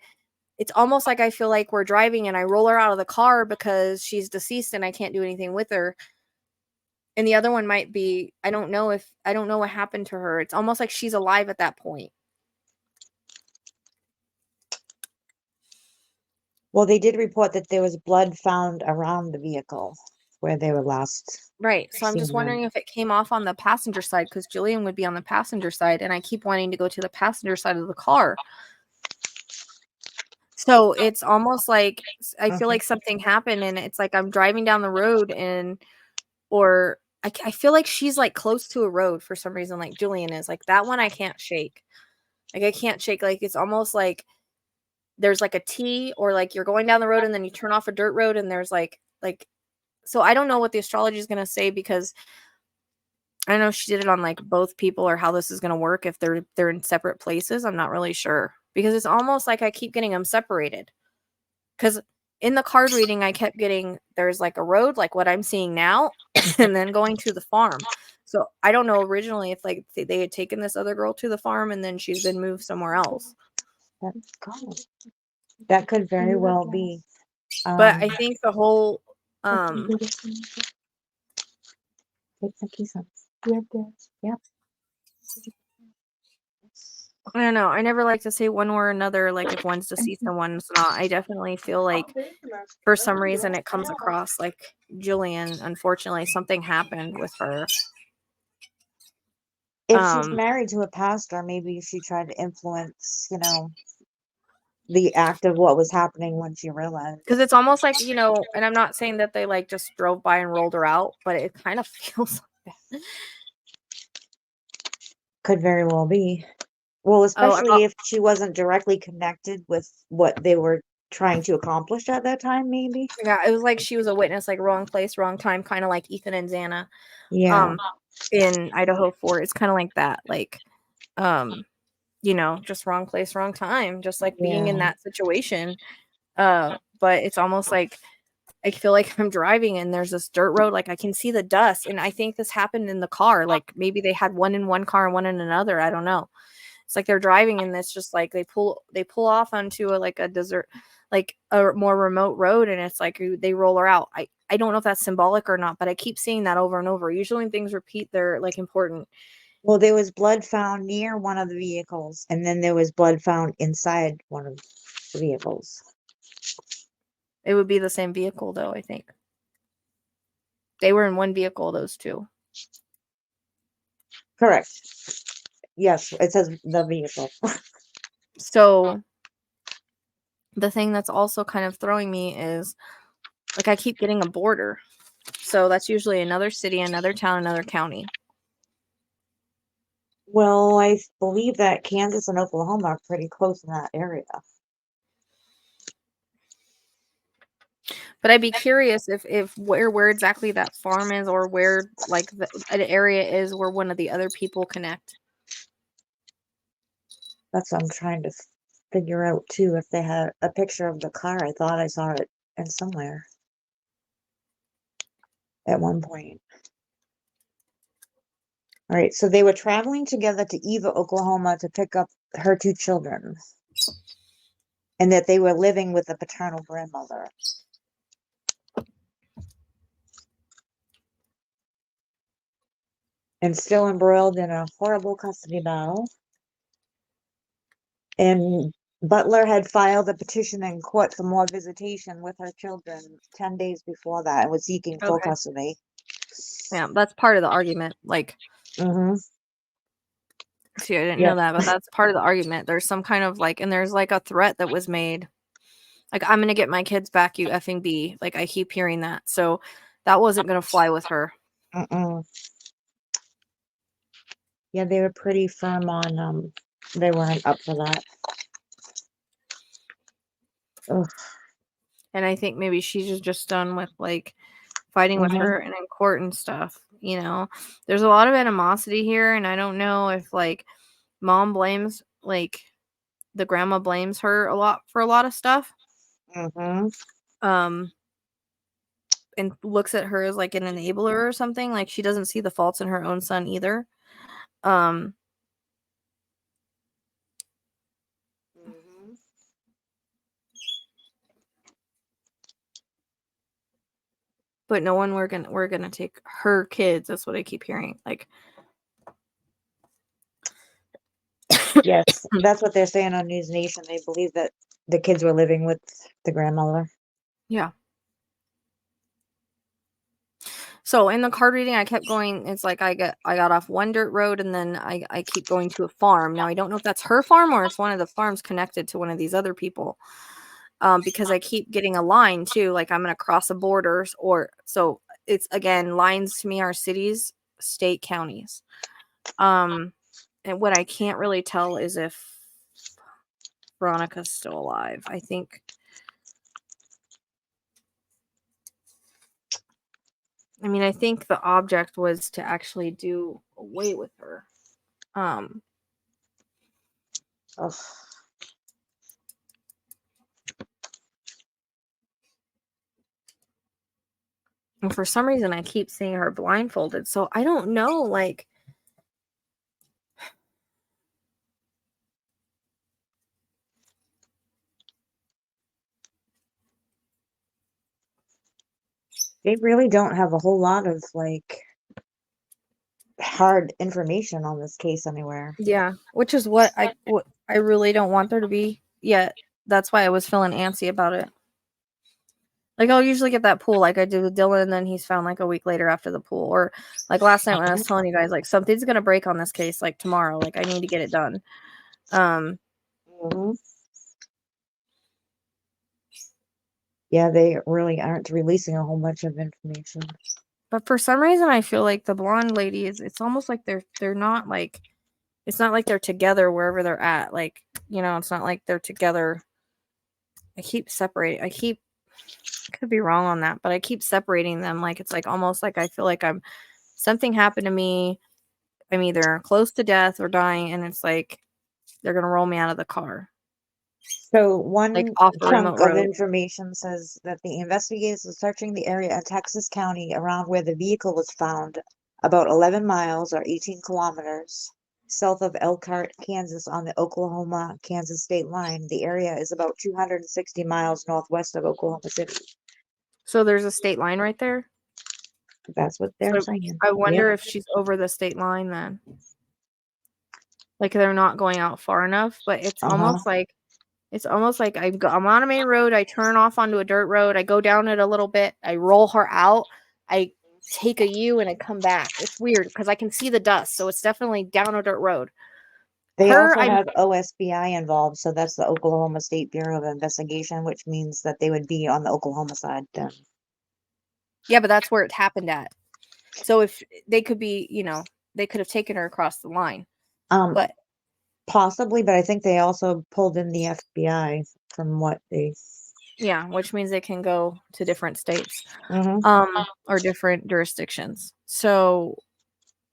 Speaker 1: it's almost like I feel like we're driving and I roll her out of the car because she's deceased and I can't do anything with her. And the other one might be, I don't know what happened to her. It's almost like she's alive at that point.
Speaker 2: Well, they did report that there was blood found around the vehicle where they were last
Speaker 1: Right. So I'm
Speaker 2: seen
Speaker 1: just
Speaker 2: them.
Speaker 1: wondering if it came off on the passenger side, because Jillian would be on the passenger side and I keep wanting to go to the passenger side of the car. So it's almost like I feel
Speaker 2: Uh-huh.
Speaker 1: like something happened and it's like I'm driving down the road and or I feel like she's like close to a road for some reason, like Julian is. Like that one I can't shake. Like I can't shake. Like it's almost like there's like a T, or like you're going down the road and then you turn off a dirt road and there's like so I don't know what the astrology is gonna say, because I don't know if she did it on like both people or how this is gonna work if they're in separate places. I'm not really sure. Because it's almost like I keep getting them separated. Because in the card reading, I kept getting, there's like a road, like what I'm seeing now, and then going to the farm. So I don't know originally if like they had taken this other girl to the farm and then she's been moved somewhere else.
Speaker 2: That could very well be.
Speaker 1: But I think the whole, um,
Speaker 2: Yeah.
Speaker 1: I don't know. I never like to say one way or another, like if one's deceased and one's not. I definitely feel like for some reason it comes across like Jillian, unfortunately, something happened with her.
Speaker 2: If she's married to a pastor, maybe she tried to influence, the act of what was happening when she realized.
Speaker 1: Because it's almost like, and I'm not saying that they like just drove by and rolled her out, but it kind of feels like that.
Speaker 2: Could very well be. Well,
Speaker 1: Oh, I'm not,
Speaker 2: especially if she wasn't directly connected with what they were trying to accomplish at that time, maybe.
Speaker 1: yeah, it was like she was a witness, like wrong place, wrong time, kind of like Ethan and Xana
Speaker 2: Yeah.
Speaker 1: in Idaho 4. It's kind of like that, like just wrong place, wrong time, just like being in
Speaker 2: Yeah.
Speaker 1: that situation. But it's almost like I feel like I'm driving and there's this dirt road, like I can see the dust, and I think this happened in the car. Like maybe they had one in one car and one in another. I don't know. It's like they're driving and it's just like they pull off onto like a desert, like a more remote road, and it's like they roll her out. I don't know if that's symbolic or not, but I keep seeing that over and over. Usually when things repeat, they're like important.
Speaker 2: Well, there was blood found near one of the vehicles, and then there was blood found inside one of the vehicles.
Speaker 1: It would be the same vehicle though, I think. They were in one vehicle, those two.
Speaker 2: Correct. Yes, it says the vehicle.
Speaker 1: So the thing that's also kind of throwing me is like I keep getting a border. So that's usually another city, another town, another county.
Speaker 2: Well, I believe that Kansas and Oklahoma are pretty close in that area.
Speaker 1: But I'd be curious if where exactly that farm is, or where like an area is where one of the other people connect.
Speaker 2: That's what I'm trying to figure out too. If they had a picture of the car, I thought I saw it in somewhere at one point. All right, so they were traveling together to Eva, Oklahoma to pick up her 2 children, and that they were living with a paternal grandmother. and still embroiled in a horrible custody battle. And Butler had filed a petition in court for more visitation with her children 10 days before that and was seeking full
Speaker 1: Okay.
Speaker 2: custody.
Speaker 1: Yeah, that's part of the argument. Like,
Speaker 2: Mm-hmm.
Speaker 1: see, I didn't
Speaker 2: Yep.
Speaker 1: know that, but that's part of the argument. There's some kind of like, and there's like a threat that was made. Like, I'm gonna get my kids back, you effing B. Like, I keep hearing that. So that wasn't gonna fly with her.
Speaker 2: Mm-mm. Yeah, they were pretty firm on they weren't up for that. Ugh.
Speaker 1: And I think maybe she's just done with like fighting with her and in court and stuff. You know, there's a lot of animosity here, and I don't know if like mom blames like the grandma blames her a lot for a lot of stuff.
Speaker 2: Mm-hmm.
Speaker 1: And looks at her as like an enabler or something. Like she doesn't see the faults in her own son either. Um,
Speaker 2: Mm-hmm.
Speaker 1: but no one we're gonna take her kids. That's what I keep hearing. Like,
Speaker 2: Yes, that's what they're saying on News Nation. They believe that the kids were living with the grandmother.
Speaker 1: yeah. So in the card reading, I kept going. It's like I got off one dirt road, and then I keep going to a farm. Now I don't know if that's her farm or it's one of the farms connected to one of these other people. Because I keep getting a line too. Like I'm gonna cross a border, or so it's again lines to me are cities, state, counties. And what I can't really tell is if Veronica's still alive. I think. I mean, I think the object was to actually do away with her.
Speaker 2: Ugh.
Speaker 1: And for some reason, I keep seeing her blindfolded. So I don't know, like.
Speaker 2: They really don't have a whole lot of like hard information on this case anywhere.
Speaker 1: Yeah, which is what I really don't want there to be yet. That's why I was feeling antsy about it. Like I'll usually get that pool like I did with Dylan, and then he's found like a week later after the pool. Or like last night when I was telling you guys, like something's gonna break on this case like tomorrow. Like I need to get it done.
Speaker 2: Mm-hmm. Yeah, they really aren't releasing a whole bunch of information.
Speaker 1: But for some reason I feel like the blonde lady it's almost like they're not like it's not like they're together wherever they're at. Like, you know, it's not like they're together. I keep separating. I could be wrong on that, but I keep separating them. Like it's like almost like I feel like something happened to me. I'm either close to death or dying, and it's like they're gonna roll me out of the car,
Speaker 2: So
Speaker 1: like
Speaker 2: one
Speaker 1: off the remote
Speaker 2: chunk of
Speaker 1: road.
Speaker 2: information says that the investigators are searching the area of Texas County around where the vehicle was found, about 11 miles or 18 kilometers south of Elkhart, Kansas, on the Oklahoma-Kansas state line. The area is about 260 miles northwest of Oklahoma City.
Speaker 1: So there's a state line right there.
Speaker 2: That's what they're
Speaker 1: So
Speaker 2: saying.
Speaker 1: I wonder
Speaker 2: Yep.
Speaker 1: if she's over the state line then. Like they're not going out far enough, but it's almost like I'm on a main road. I turn off onto a dirt road. I go down it a little bit. I roll her out. I take a U and I come back. It's weird because I can see the dust, so it's definitely down a dirt road.
Speaker 2: They
Speaker 1: Her,
Speaker 2: also
Speaker 1: I'm
Speaker 2: have OSBI involved, so that's the Oklahoma State Bureau of Investigation, which means that they would be on the Oklahoma side then.
Speaker 1: yeah, but that's where it happened at. So if they could be, you know, they could have taken her across the line. But
Speaker 2: Possibly, but I think they also pulled in the FBI from what they.
Speaker 1: yeah, which means they can go to different states,
Speaker 2: Mm-hmm.
Speaker 1: or different jurisdictions. So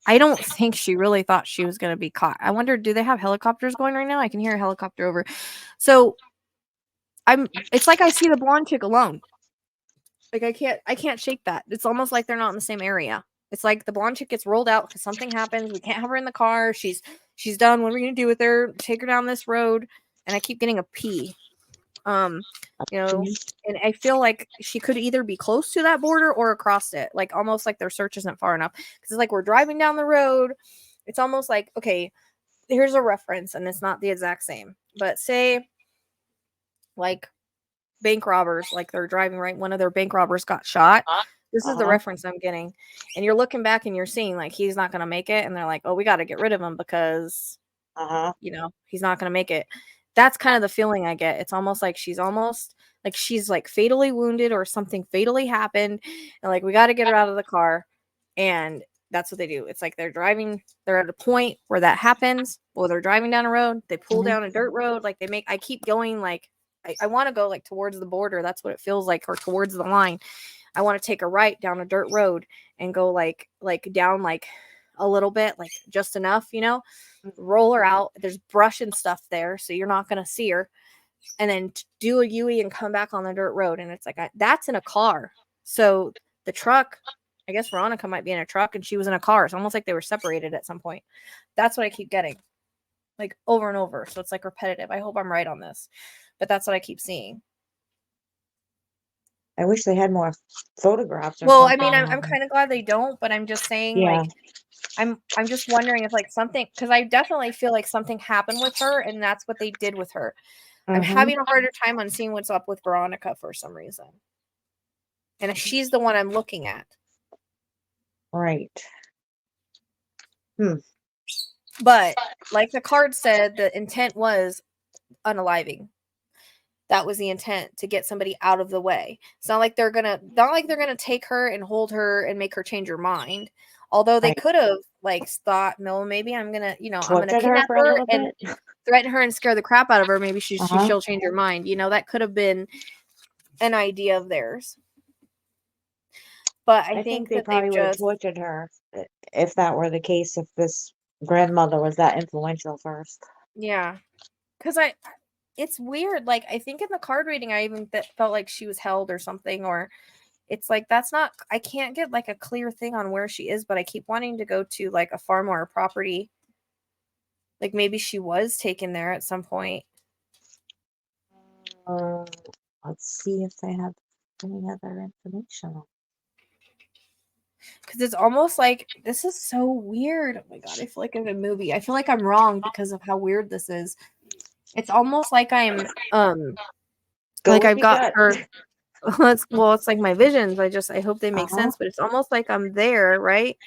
Speaker 1: I don't think she really thought she was going to be caught. I wonder, do they have helicopters going right now? I can hear a helicopter over. So it's like I see the blonde chick alone. Like I can't shake that. It's almost like they're not in the same area. It's like the blonde chick gets rolled out because something happens. We can't have her in the car. She's done. What are we gonna do with her? Take her down this road. And I keep getting a P. You know, and I feel like she could either be close to that border or across it, like almost like their search isn't far enough. Because it's like we're driving down the road. It's almost like, okay, here's a reference, and it's not the exact same, but say like bank robbers, like they're driving, right? One of their bank robbers got shot. This is the reference I'm getting. And you're looking back and you're seeing like he's not going to make it. And they're like, oh, we got to get rid of him because, you know, he's not going to make it. That's kind of the feeling I get. It's almost like she's like fatally wounded or something fatally happened. And like, we got to get her out of the car. And that's what they do. It's like they're at a point where that happens, or they're driving down a road, they pull down a dirt road. Like I keep going like, I want to go like towards the border. That's what it feels like, or towards the line. I want to take a right down a dirt road and go like down like a little bit, like just enough, you know, roll her out. There's brush and stuff there, so you're not going to see her. And then do a U-turn and come back on the dirt road. And it's like, that's in a car. So the truck, I guess Veronica might be in a truck and she was in a car. It's almost like they were separated at some point. That's what I keep getting, like over and over. So it's like repetitive. I hope I'm right on this, but that's what I keep seeing.
Speaker 2: I wish they had more photographs.
Speaker 1: Well, I mean, I'm kind of glad they don't, but I'm just saying,
Speaker 2: Yeah.
Speaker 1: like, I'm just wondering if like something, because I definitely feel like something happened with her, and that's what they did with her. I'm having a harder time on seeing what's up with Veronica for some reason, and she's the one I'm looking at.
Speaker 2: Right.
Speaker 1: But like the card said, the intent was unaliving. That was the intent, to get somebody out of the way. It's not like they're gonna take her and hold her and make her change her mind. Although they could have like thought, no, maybe I'm gonna kidnap her and threaten her and scare the crap out of her. Maybe she'll change her mind. You know, that could have been an idea of theirs. But I think
Speaker 2: they
Speaker 1: that
Speaker 2: probably
Speaker 1: they've
Speaker 2: would have
Speaker 1: just
Speaker 2: tortured her if that were the case, if this grandmother was that influential first.
Speaker 1: Yeah. Because it's weird. Like, I think in the card reading, I even felt like she was held or something, or it's like, that's not, I can't get like a clear thing on where she is, but I keep wanting to go to like a farm or a property. Like maybe she was taken there at some point.
Speaker 2: Let's see if they have any other information.
Speaker 1: Because it's almost like, this is so weird. Oh my God, I feel like I'm in a movie. I feel like I'm wrong because of how weird this is. It's almost like I'm, like I've got her. It's like my visions. I hope they make sense, but it's almost like I'm there, right?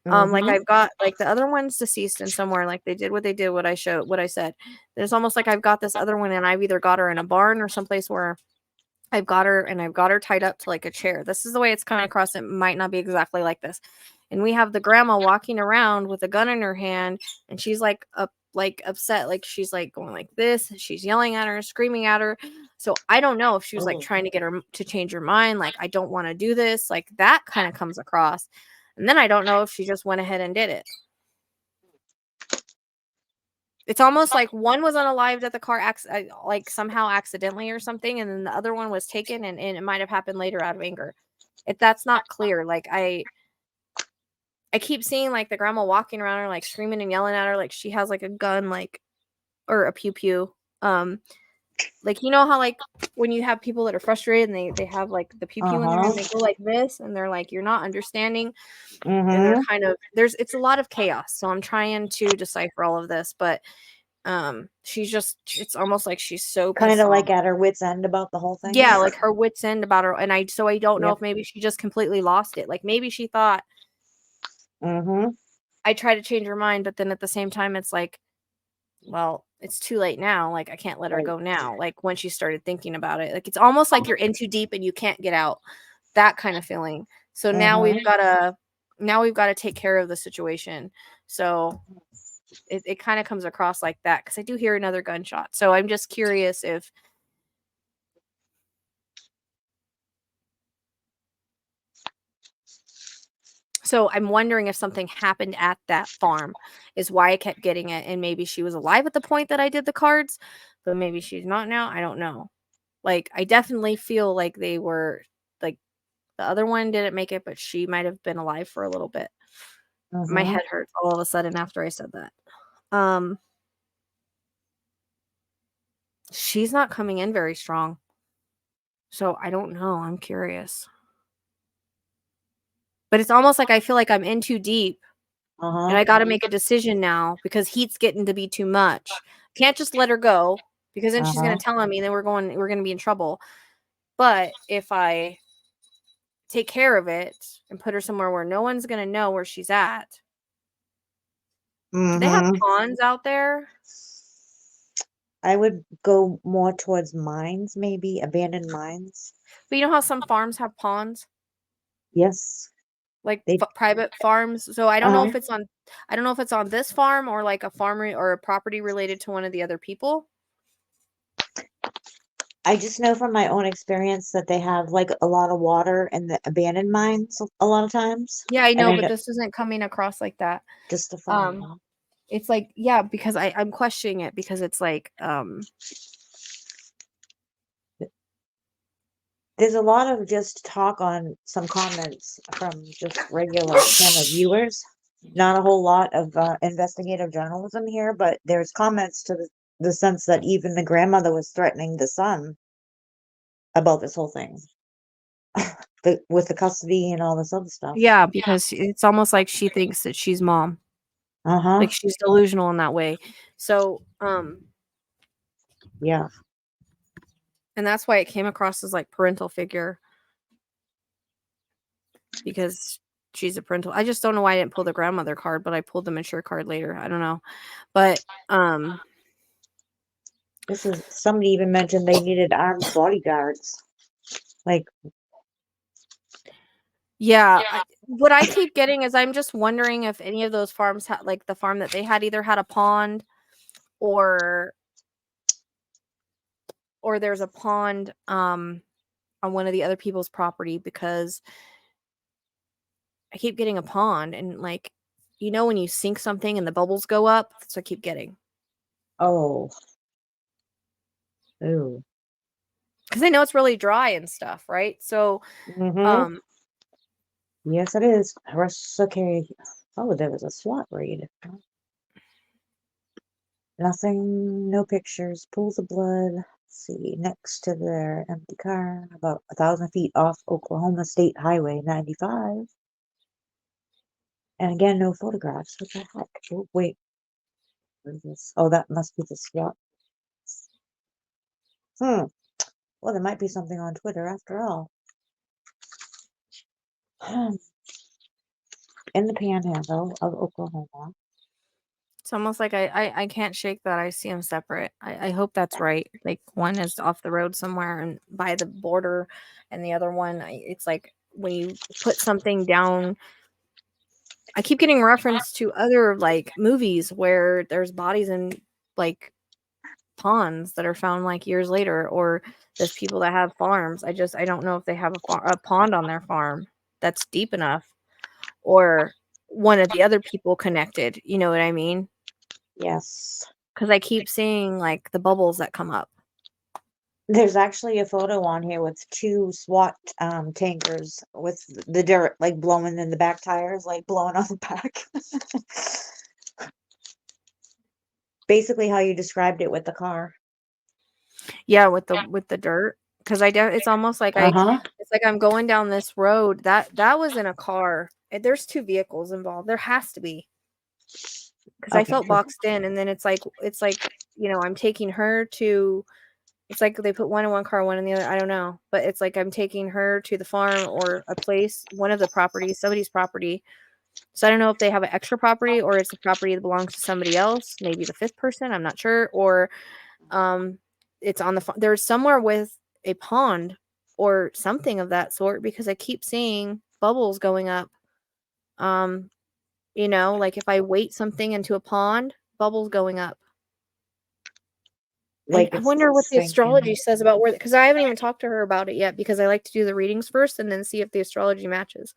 Speaker 1: Like I've got like the other one's deceased and somewhere, like they did what I said. It's almost like I've got this other one and I've either got her in a barn or someplace where I've got her tied up to like a chair. This is the way it's coming across. It might not be exactly like this. And we have the grandma walking around with a gun in her hand, and she's like upset, like she's like going like this. She's yelling at her, screaming at her. So I don't know if she was like trying to get her to change her mind, like I don't want to do this, like that kind of comes across. And then I don't know if she just went ahead and did it. It's almost like one was unalived at the car, like somehow accidentally or something, and then the other one was taken, and it might have happened later out of anger. If that's not clear, like I keep seeing like the grandma walking around her, like screaming and yelling at her, like she has like a gun, like, or a pew pew. Like, you know how like when you have people that are frustrated and they have like the pew pew in their hand, they go like this, and they're like, you're not understanding. And they're kind of, it's a lot of chaos. So I'm trying to decipher all of this, but it's almost like she's so
Speaker 2: kind of like at her wit's end about the whole thing.
Speaker 1: Yeah, like her wit's end about her. And I don't know if maybe she just completely lost it. Like maybe she thought, I try to change her mind, but then at the same time, it's like, well, it's too late now. Like I can't let her go now. Like when she started thinking about it, like it's almost like you're in too deep and you can't get out. That kind of feeling. So now we've got to take care of the situation. So it kind of comes across like that, because I do hear another gunshot. So I'm just curious if so I'm wondering if something happened at that farm is why I kept getting it. And maybe she was alive at the point that I did the cards, but maybe she's not now. I don't know. Like, I definitely feel like they were, like, the other one didn't make it, but she might have been alive for a little bit. My head hurts all of a sudden after I said that. She's not coming in very strong. So I don't know. I'm curious. But it's almost like I feel like I'm in too deep and I got to make a decision now because heat's getting to be too much. Can't just let her go because then she's going to tell on me and then we're going to be in trouble. But if I take care of it and put her somewhere where no one's going to know where she's at. Do they have ponds out there?
Speaker 2: I would go more towards mines, maybe abandoned mines.
Speaker 1: But you know how some farms have ponds?
Speaker 2: Yes.
Speaker 1: Like
Speaker 2: They
Speaker 1: private farms. So I don't know if it's on this farm or like a farm or a property related to one of the other people.
Speaker 2: I just know from my own experience that they have like a lot of water in the abandoned mines a lot of times.
Speaker 1: Yeah, I
Speaker 2: And
Speaker 1: know, but this isn't coming across like that.
Speaker 2: just a farm.
Speaker 1: It's like, yeah, because I'm questioning it because it's like
Speaker 2: There's a lot of just talk on some comments from just regular channel viewers. Not a whole lot of investigative journalism here, but there's comments to the sense that even the grandmother was threatening the son about this whole thing. With the custody and all this other stuff.
Speaker 1: yeah, because it's almost like she thinks that she's mom. Like she's delusional in that way. So,
Speaker 2: yeah.
Speaker 1: And that's why it came across as like parental figure. Because she's a parental. I just don't know why I didn't pull the grandmother card, but I pulled the mature card later. I don't know. But
Speaker 2: this is somebody even mentioned they needed armed bodyguards. Like
Speaker 1: yeah, what I keep getting is I'm just wondering if any of those farms had, like the farm that they had, either had a pond or there's a pond on one of the other people's property, because I keep getting a pond and like, you know, when you sink something and the bubbles go up, that's what I keep getting.
Speaker 2: ooh.
Speaker 1: Because I know it's really dry and stuff, right? So
Speaker 2: yes, it is. Okay. Oh, there was a SWAT raid. Nothing, no pictures, pools of blood. Let's see, next to their empty car, about 1,000 feet off Oklahoma State Highway 95. And again, no photographs. What the heck? Oh, wait. What is this? Oh, that must be the SWAT. Well, there might be something on Twitter after all. In the panhandle of Oklahoma.
Speaker 1: it's almost like I can't shake that I see them separate. I hope that's right. Like one is off the road somewhere and by the border, and the other one, it's like when you put something down. I keep getting reference to other like movies where there's bodies in like ponds that are found like years later, or there's people that have farms. I don't know if they have a pond on their farm that's deep enough, or one of the other people connected. You know what I mean?
Speaker 2: Yes.
Speaker 1: Because I keep seeing like the bubbles that come up.
Speaker 2: There's actually a photo on here with two SWAT tankers with the dirt like blowing in the back tires, like blowing on the back. Basically how you described it with the car.
Speaker 1: Yeah, with the dirt. Because it's almost like it's like I'm going down this road. That was in a car. There's two vehicles involved. There has to be. Because I felt boxed in, and then it's like, you know, I'm taking her to, it's like they put one in one car, one in the other. I don't know. But it's like I'm taking her to the farm or a place, one of the properties, somebody's property. So I don't know if they have an extra property or it's a property that belongs to somebody else, maybe the fifth person, I'm not sure. Or it's on there's somewhere with a pond or something of that sort, because I keep seeing bubbles going up. You know, like if I weight something into a pond, bubbles going up.
Speaker 2: Like
Speaker 1: I wonder what the astrology says about where, because I haven't even talked to her about it yet, because I like to do the readings first and then see if the astrology matches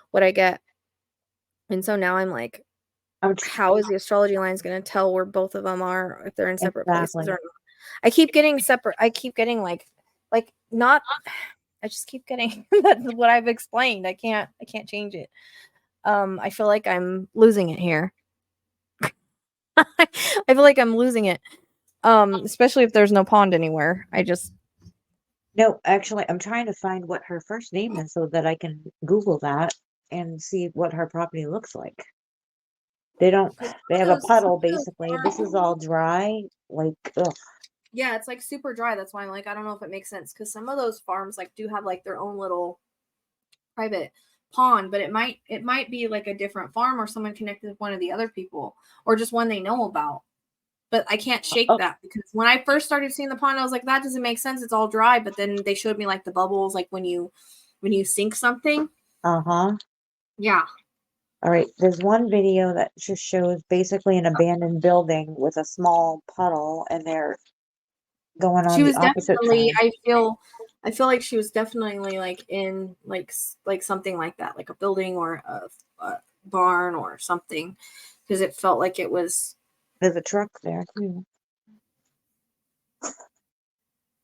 Speaker 1: what I get. And so now I'm like, how is the astrology lines going to tell where both of them are, if they're in separate places or not? I keep getting separate. I keep getting like not. I just keep getting that's what I've explained. I can't change it. I feel like I'm losing it here. I feel like I'm losing it. Especially if there's no pond anywhere.
Speaker 2: No, actually, I'm trying to find what her first name is so that I can Google that and see what her property looks like. They don't, they have a
Speaker 1: Some
Speaker 2: puddle
Speaker 1: of those
Speaker 2: basically. This is all dry, like, ugh.
Speaker 1: Yeah, it's like super dry. That's why I'm like, I don't know if it makes sense because some of those farms like do have like their own little private pond, but it might be like a different farm or someone connected with one of the other people or just one they know about. But I can't shake
Speaker 2: Oh,
Speaker 1: that because when I first started seeing the pond, I was like, that doesn't make sense. It's all dry. But then they showed me like the bubbles, like when you sink something.
Speaker 2: uh-huh.
Speaker 1: Yeah.
Speaker 2: All right, there's one video that just shows basically an abandoned building with a small puddle, and they're going on
Speaker 1: She
Speaker 2: the
Speaker 1: was
Speaker 2: opposite
Speaker 1: definitely,
Speaker 2: side.
Speaker 1: I feel like she was definitely like in like something like that, like a building or a barn or something, because it felt like it was.
Speaker 2: There's a truck there too.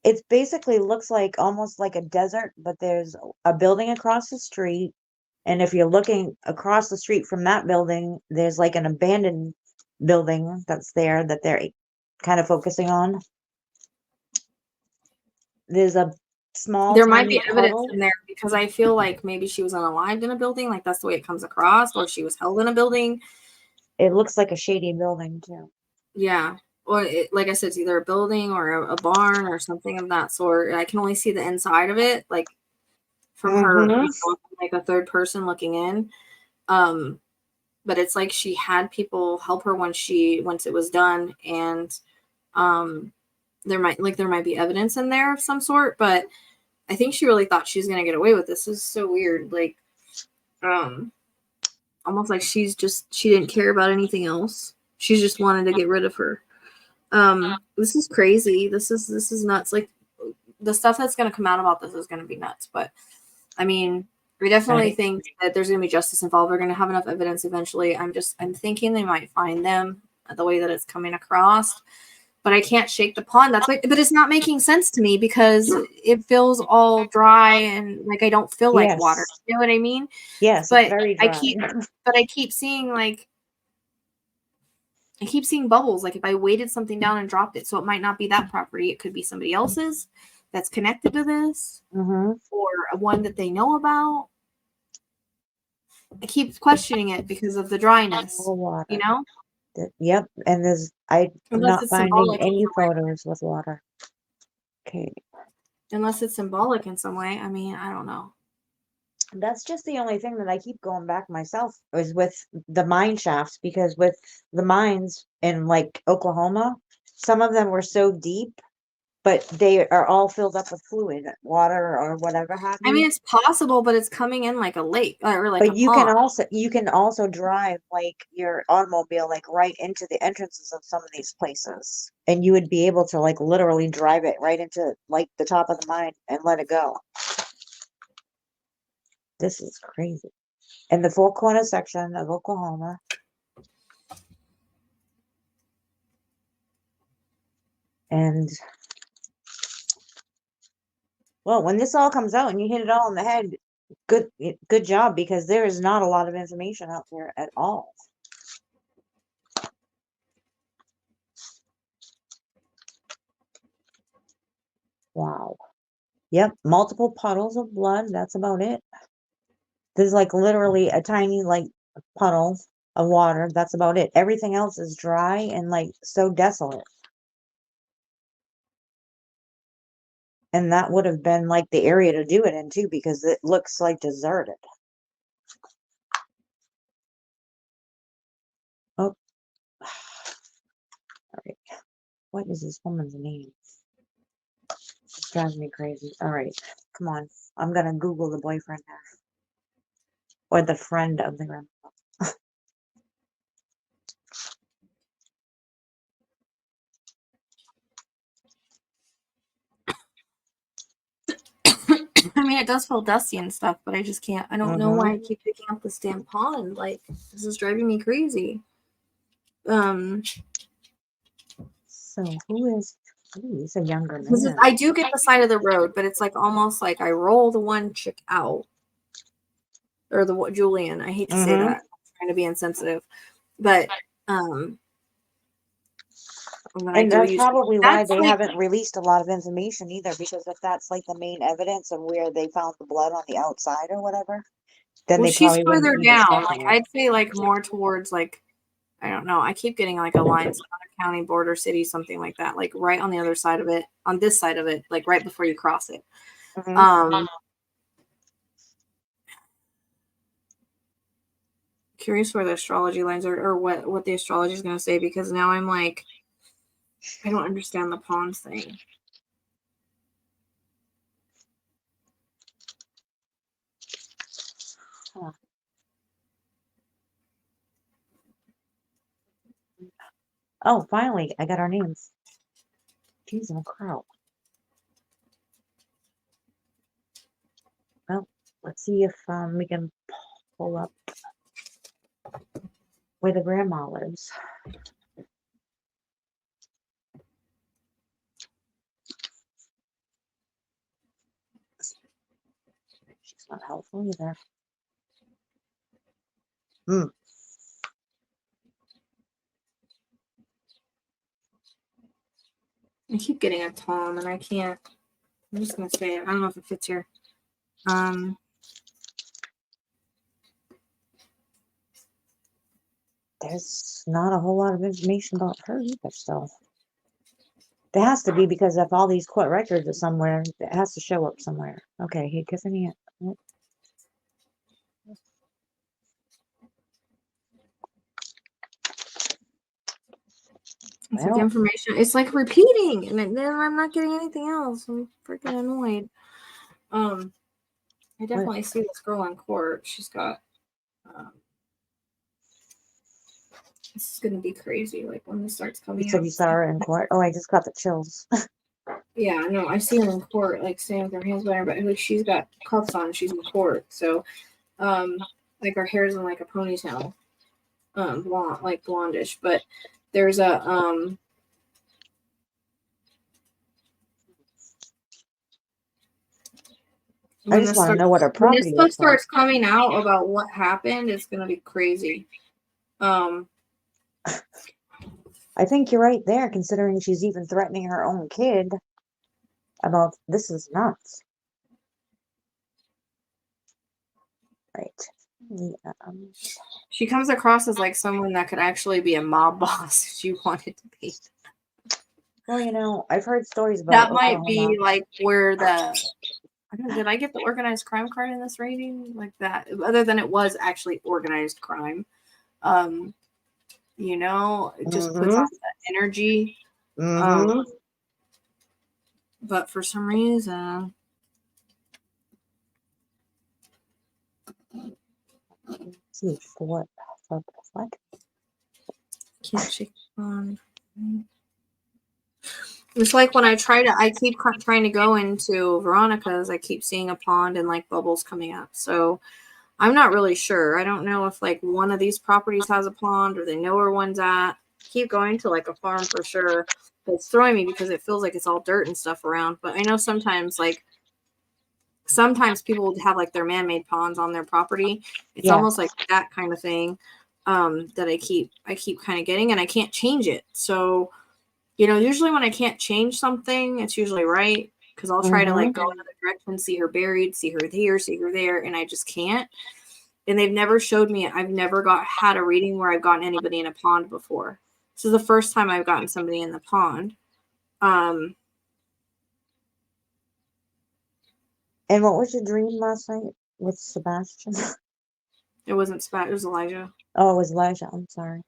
Speaker 2: It basically looks like almost like a desert, but there's a building across the street. And if you're looking across the street from that building, there's like an abandoned building that's there that they're kind of focusing on. There's a small,
Speaker 1: There might
Speaker 2: tiny
Speaker 1: be evidence
Speaker 2: puddle.
Speaker 1: in there because I feel like maybe she was unalived in a building, like that's the way it comes across, or she was held in a building.
Speaker 2: It looks like a shady building too.
Speaker 1: Yeah. Or like I said, it's either a building or a barn or something of that sort. I can only see the inside of it, like from her,
Speaker 2: Mm-hmm.
Speaker 1: like a third person looking in. Um, but it's like she had people help her once it was done, and um, there might be evidence in there of some sort. But I think she really thought she was gonna get away with this. This is so weird. Like, um, almost like she didn't care about anything else. She just wanted to get rid of her. This is crazy. This is nuts. Like the stuff that's gonna come out about this is gonna be nuts. But I mean, we definitely
Speaker 2: Right?
Speaker 1: think that there's gonna be justice involved. We're gonna have enough evidence eventually. I'm thinking they might find them the way that it's coming across. But I can't shake the pond. That's like, but it's not making sense to me because it feels all dry and like I don't feel like water.
Speaker 2: Yes.
Speaker 1: You know what I mean?
Speaker 2: Yes, it's
Speaker 1: But
Speaker 2: very
Speaker 1: I
Speaker 2: dry.
Speaker 1: keep, but I keep seeing like I keep seeing bubbles. Like if I weighted something down and dropped it, so it might not be that property. It could be somebody else's that's connected to this,
Speaker 2: Mm-hmm.
Speaker 1: or one that they know about. I keep questioning it because of the dryness.
Speaker 2: All
Speaker 1: You
Speaker 2: water.
Speaker 1: know,
Speaker 2: Yep, and I'm
Speaker 1: unless
Speaker 2: not
Speaker 1: it's
Speaker 2: finding
Speaker 1: symbolic in
Speaker 2: any
Speaker 1: some way.
Speaker 2: photos with water. Okay.
Speaker 1: Unless it's symbolic in some way. I mean, I don't know.
Speaker 2: That's just the only thing that I keep going back myself is with the mine shafts, because with the mines in like Oklahoma, some of them were so deep, but they are all filled up with fluid, water or whatever have
Speaker 1: I
Speaker 2: you.
Speaker 1: mean, it's possible, but it's coming in like a lake or like a
Speaker 2: But
Speaker 1: pond.
Speaker 2: you can also drive like your automobile like right into the entrances of some of these places. And you would be able to like literally drive it right into like the top of the mine and let it go. This is crazy. In the Four Corners section of Oklahoma. And well, when this all comes out and you hit it all in the head, good job, because there is not a lot of information out there at all. Wow. Yep, multiple puddles of blood. That's about it. There's like literally a tiny like puddle of water. That's about it. Everything else is dry and like so desolate. And that would have been like the area to do it in too, because it looks like deserted. Oh, all right. What is this woman's name? It drives me crazy. All right, come on. I'm gonna Google the boyfriend now. Or the friend of the grandma.
Speaker 1: I mean, it does feel dusty and stuff, but I just can't. I don't know why
Speaker 2: Mm-hmm.
Speaker 1: I keep picking up this damn pond. Like this is driving me crazy. Um,
Speaker 2: So who is? Ooh, he's a younger
Speaker 1: because
Speaker 2: man.
Speaker 1: I do get the side of the road, but it's like almost like I roll the one chick out, or the Julian. I hate to say
Speaker 2: Mm-hmm.
Speaker 1: that. I'm trying to be insensitive, but um,
Speaker 2: And that's probably why they haven't released a lot of information either, because if that's like the main evidence of where they found the blood on the outside or whatever, then
Speaker 1: Well,
Speaker 2: they
Speaker 1: she's
Speaker 2: probably wouldn't
Speaker 1: further
Speaker 2: be
Speaker 1: down.
Speaker 2: discussing
Speaker 1: Like
Speaker 2: it.
Speaker 1: I'd say like more towards like, I don't know. I keep getting like a line, county, border, city, something like that. Like right on the other side of it, on this side of it, like right before you cross it. Curious where the astrology lines are, or what the astrology is going to say, because now I'm like, I don't understand the pawns thing.
Speaker 2: Huh. Oh, finally, I got our names. Jeez, I'm a crowd. Well, let's see if we can pull up where the grandma lives. She's not helpful either.
Speaker 1: I keep getting a Tom, and I can't. I'm just gonna say it. I don't know if it fits here.
Speaker 2: There's not a whole lot of information about her either, so there has to be, because if all these court records are somewhere, it has to show up somewhere. Okay, hey, Tiffany.
Speaker 1: It's like information. It's like repeating, and then I'm not getting anything else. I'm freaking annoyed. I definitely see this girl in court. She's got. This is gonna be crazy. Like when this starts coming.
Speaker 2: You said you saw her in court. Oh, I just got the chills.
Speaker 1: Yeah, no, I see her in court, like standing with her hands behind her, but she's got cuffs on. She's in court, so, like her hair's in like a ponytail, blonde, like blondish. But there's a
Speaker 2: I just want to know what her property is.
Speaker 1: When this stuff starts coming out about what happened, it's gonna be crazy.
Speaker 2: I think you're right there, considering she's even threatening her own kid about this is nuts. Right. Yeah.
Speaker 1: She comes across as like someone that could actually be a mob boss if she wanted to be.
Speaker 2: Well, you know, I've heard stories about
Speaker 1: that might be like where the. Did I get the organized crime card in this rating? Like that, other than it was actually organized crime. You know, it just puts on that energy. But for some reason,
Speaker 2: let's see what?
Speaker 1: Can't shake on. It's like when I keep trying to go into Veronica's, I keep seeing a pond and like bubbles coming up. So I'm not really sure. I don't know if like one of these properties has a pond or they know where one's at. I keep going to like a farm for sure. But it's throwing me because it feels like it's all dirt and stuff around. But I know sometimes people would have like their man-made ponds on their property. It's almost like that kind of thing that I keep kind of getting, and I can't change it. So, you know, usually when I can't change something, it's usually right, because I'll try to like go another direction, see her buried, see her here, see her there, and I just can't. And they've never showed me it. I've never had a reading where I've gotten anybody in a pond before. This is the first time I've gotten somebody in the pond.
Speaker 2: And what was your dream last night with Sebastian?
Speaker 1: It wasn't Sebastian, it was Elijah.
Speaker 2: Oh, it was Elijah. I'm sorry.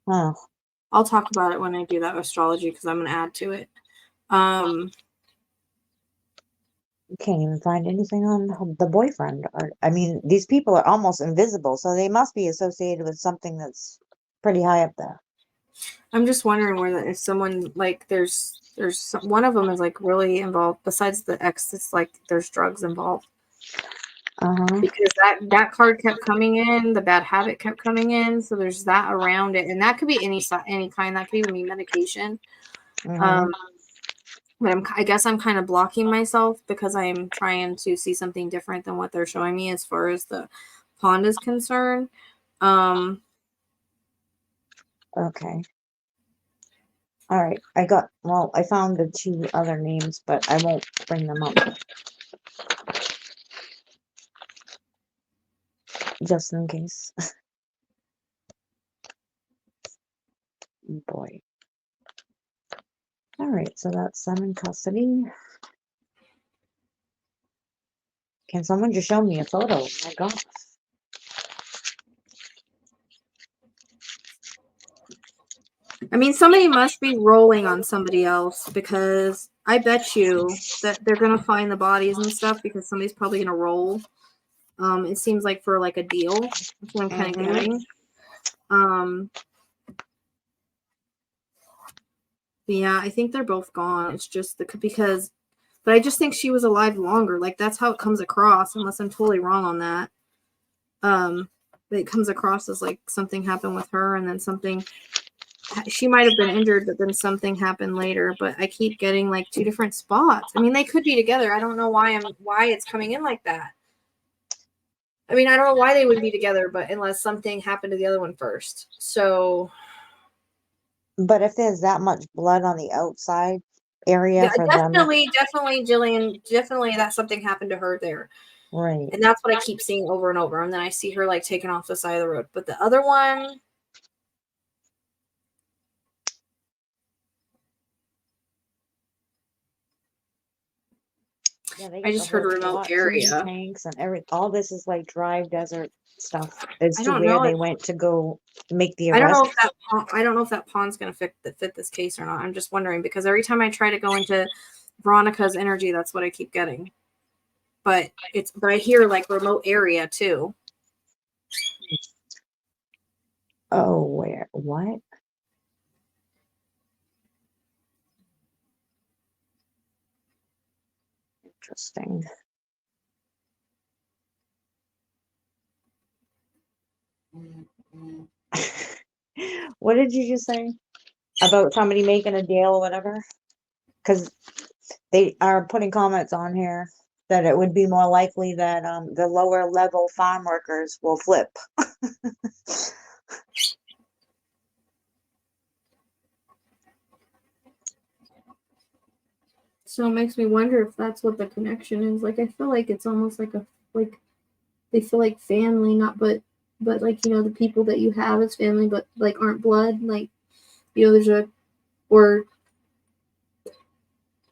Speaker 2: Oh.
Speaker 1: I'll talk about it when I do that astrology, because I'm going to add to it.
Speaker 2: You can't even find anything on the boyfriend. I mean, these people are almost invisible, so they must be associated with something that's pretty high up there.
Speaker 1: I'm just wondering where if someone like there's one of them is like really involved. Besides the ex, it's like there's drugs involved. Because that card kept coming in, the bad habit kept coming in, so there's that around it, and that could be any kind. That could even be medication. But I guess I'm kind of blocking myself because I'm trying to see something different than what they're showing me as far as the pond is concerned.
Speaker 2: Okay. All right, I found the 2 other names, but I won't bring them up. Just in case. Boy. All right, so that's them in custody. Can someone just show me a photo? Oh my God.
Speaker 1: I mean, somebody must be rolling on somebody else, because I bet you that they're gonna find the bodies and stuff because somebody's probably gonna roll. It seems like for like a deal. That's what I'm kind of getting. Yeah, I think they're both gone. It's just because, but I just think she was alive longer. Like, that's how it comes across, unless I'm totally wrong on that. It comes across as like something happened with her, and then she might have been injured, but then something happened later. But I keep getting like 2 different spots. I mean, they could be together. I don't know why it's coming in like that. I mean, I don't know why they would be together, but unless something happened to the other one first. So,
Speaker 2: But if there's that much blood on the outside area
Speaker 1: yeah,
Speaker 2: for them,
Speaker 1: definitely, Jillian, definitely that something happened to her there.
Speaker 2: right?
Speaker 1: And that's what I keep seeing over and over. And then I see her like taken off the side of the road. But the other one,
Speaker 2: Yeah, they
Speaker 1: I
Speaker 2: got the
Speaker 1: just heard
Speaker 2: whole
Speaker 1: remote
Speaker 2: SWAT team
Speaker 1: area.
Speaker 2: tanks and all this is like dry desert stuff as
Speaker 1: I
Speaker 2: to
Speaker 1: don't
Speaker 2: where
Speaker 1: know.
Speaker 2: they went to go make the
Speaker 1: I don't
Speaker 2: arrest.
Speaker 1: know if that pawn's gonna fit this case or not. I'm just wondering, because every time I try to go into Veronica's energy, that's what I keep getting. But I hear like remote area too.
Speaker 2: Oh, what? Interesting. What did you just say about somebody making a deal or whatever? Because they are putting comments on here that it would be more likely that the lower level farm workers will flip.
Speaker 1: So it makes me wonder if that's what the connection is. Like, I feel like it's almost like they feel like family, not but like, you know, the people that you have as family, but like aren't blood. Like, you know, or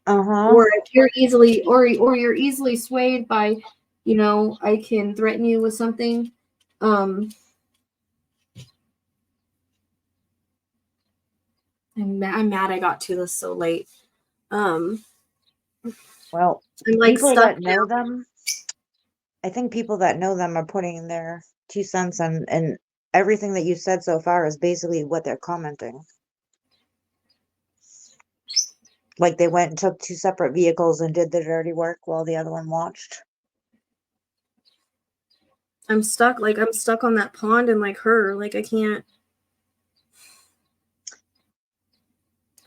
Speaker 2: Uh-huh.
Speaker 1: or if you're easily or you're easily swayed by, you know, I can threaten you with something. I'm mad I got to this so late. Um,
Speaker 2: Well,
Speaker 1: I'm like
Speaker 2: people
Speaker 1: stuck
Speaker 2: that know them, I think people that know them are putting in their 2 cents, and everything that you said so far is basically what they're commenting. Like they went and took 2 separate vehicles and did the dirty work while the other one watched.
Speaker 1: I'm stuck on that pond, and like her, like I can't.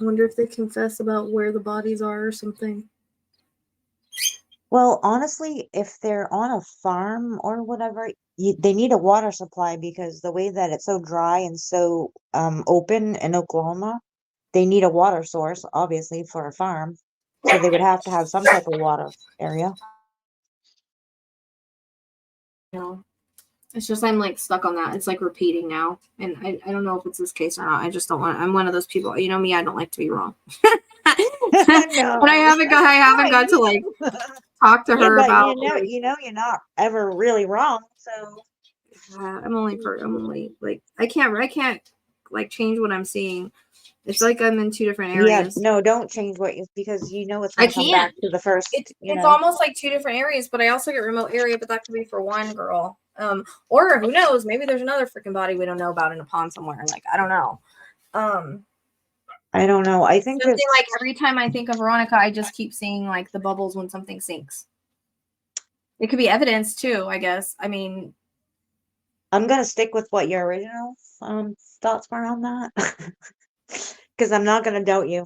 Speaker 1: I wonder if they confess about where the bodies are or something.
Speaker 2: Well, honestly, if they're on a farm or whatever, they need a water supply because the way that it's so dry and so open in Oklahoma, they need a water source, obviously, for a farm. So they would have to have some type of water area.
Speaker 1: You know, it's just I'm like stuck on that. It's like repeating now, and I don't know if it's this case or not. I just don't want. I'm one of those people. You know me. I don't like to be wrong.
Speaker 2: No,
Speaker 1: But I haven't got to like talk to
Speaker 2: yeah,
Speaker 1: her
Speaker 2: but
Speaker 1: about like,
Speaker 2: you're not ever really wrong. So
Speaker 1: I'm only like I can't like change what I'm seeing. It's like I'm in 2 different
Speaker 2: yeah,
Speaker 1: areas.
Speaker 2: no, don't change because it's
Speaker 1: I
Speaker 2: gonna come back
Speaker 1: can't.
Speaker 2: to the first,
Speaker 1: It's almost like 2 different areas, but I also get remote area, but that could be for one girl. Or who knows? Maybe there's another freaking body we don't know about in a pond somewhere. Like, I don't know.
Speaker 2: I don't know. I think
Speaker 1: Something
Speaker 2: this.
Speaker 1: like every time I think of Veronica, I just keep seeing like the bubbles when something sinks. It could be evidence too, I guess. I mean,
Speaker 2: I'm gonna stick with what your original thoughts were on that because I'm not gonna doubt you.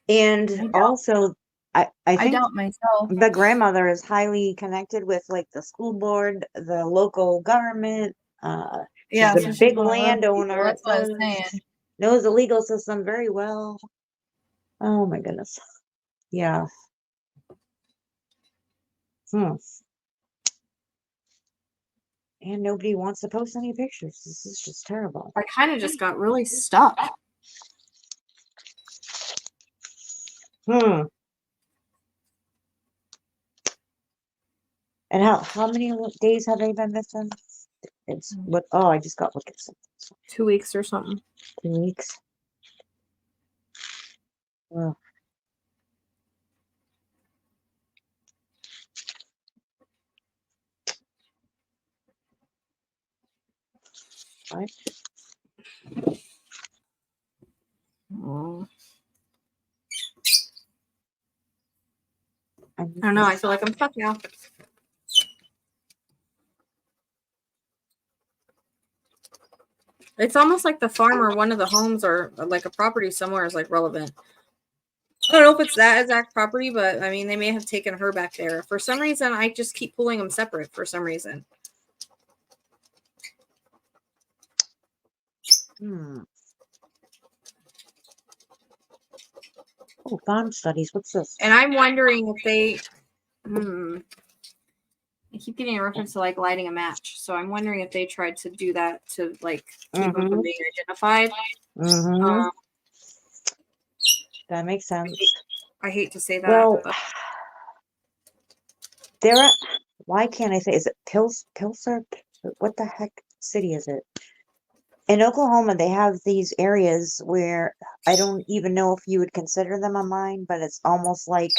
Speaker 2: And also, I
Speaker 1: I
Speaker 2: think
Speaker 1: doubt myself.
Speaker 2: the grandmother is highly connected with like the school board, the local government. She's
Speaker 1: Yeah,
Speaker 2: a
Speaker 1: so she's
Speaker 2: big
Speaker 1: one of those people.
Speaker 2: landowner, it
Speaker 1: That's what I was
Speaker 2: says.
Speaker 1: saying.
Speaker 2: knows the legal system very well. Oh my goodness. Yeah. Hmm. And nobody wants to post any pictures. This is just terrible.
Speaker 1: I kind of just got really stuck.
Speaker 2: Hmm. And how many days have they been missing? It's what? Oh, I just got look at something.
Speaker 1: 2 weeks or something.
Speaker 2: 2 weeks. Oh. What?
Speaker 1: Oh.
Speaker 2: I
Speaker 1: I don't know. I feel like I'm stuck now. It's almost like the farm or one of the homes or like a property somewhere is like relevant. I don't know if it's that exact property, but I mean, they may have taken her back there. For some reason, I just keep pulling them separate for some reason.
Speaker 2: Oh, farm studies. What's this?
Speaker 1: And I'm wondering if they, I keep getting a reference to like lighting a match. So I'm wondering if they tried to do that to like keep them from being identified.
Speaker 2: That makes sense.
Speaker 1: I hate to say that.
Speaker 2: Well,
Speaker 1: but
Speaker 2: there are, why can't I say, is it Pilser? What the heck city is it? In Oklahoma, they have these areas where I don't even know if you would consider them a mine, but it's almost like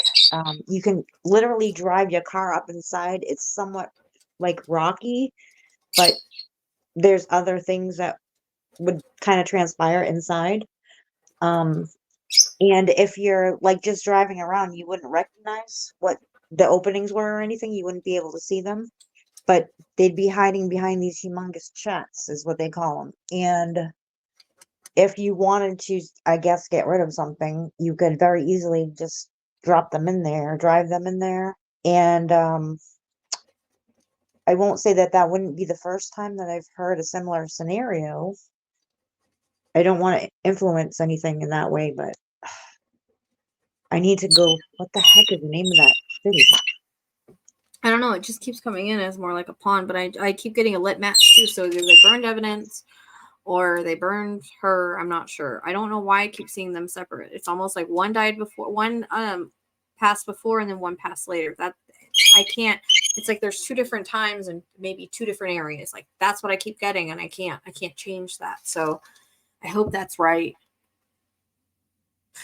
Speaker 2: you can literally drive your car up inside. It's somewhat like rocky, but there's other things that would kind of transpire inside. And if you're like just driving around, you wouldn't recognize what the openings were or anything. You wouldn't be able to see them, but they'd be hiding behind these humongous chests, is what they call them. And if you wanted to, I guess, get rid of something, you could very easily just drop them in there, drive them in there. And I won't say that that wouldn't be the first time that I've heard a similar scenario. I don't want to influence anything in that way, but I need to go. What the heck is the name of that city?
Speaker 1: I don't know. It just keeps coming in as more like a pawn, but I keep getting a lit match too. So either they burned evidence or they burned her. I'm not sure. I don't know why I keep seeing them separate. It's almost like one died before, one passed before, and then one passed later. That I can't. It's like there's 2 different times and maybe 2 different areas. Like that's what I keep getting, and I can't change that. So I hope that's right.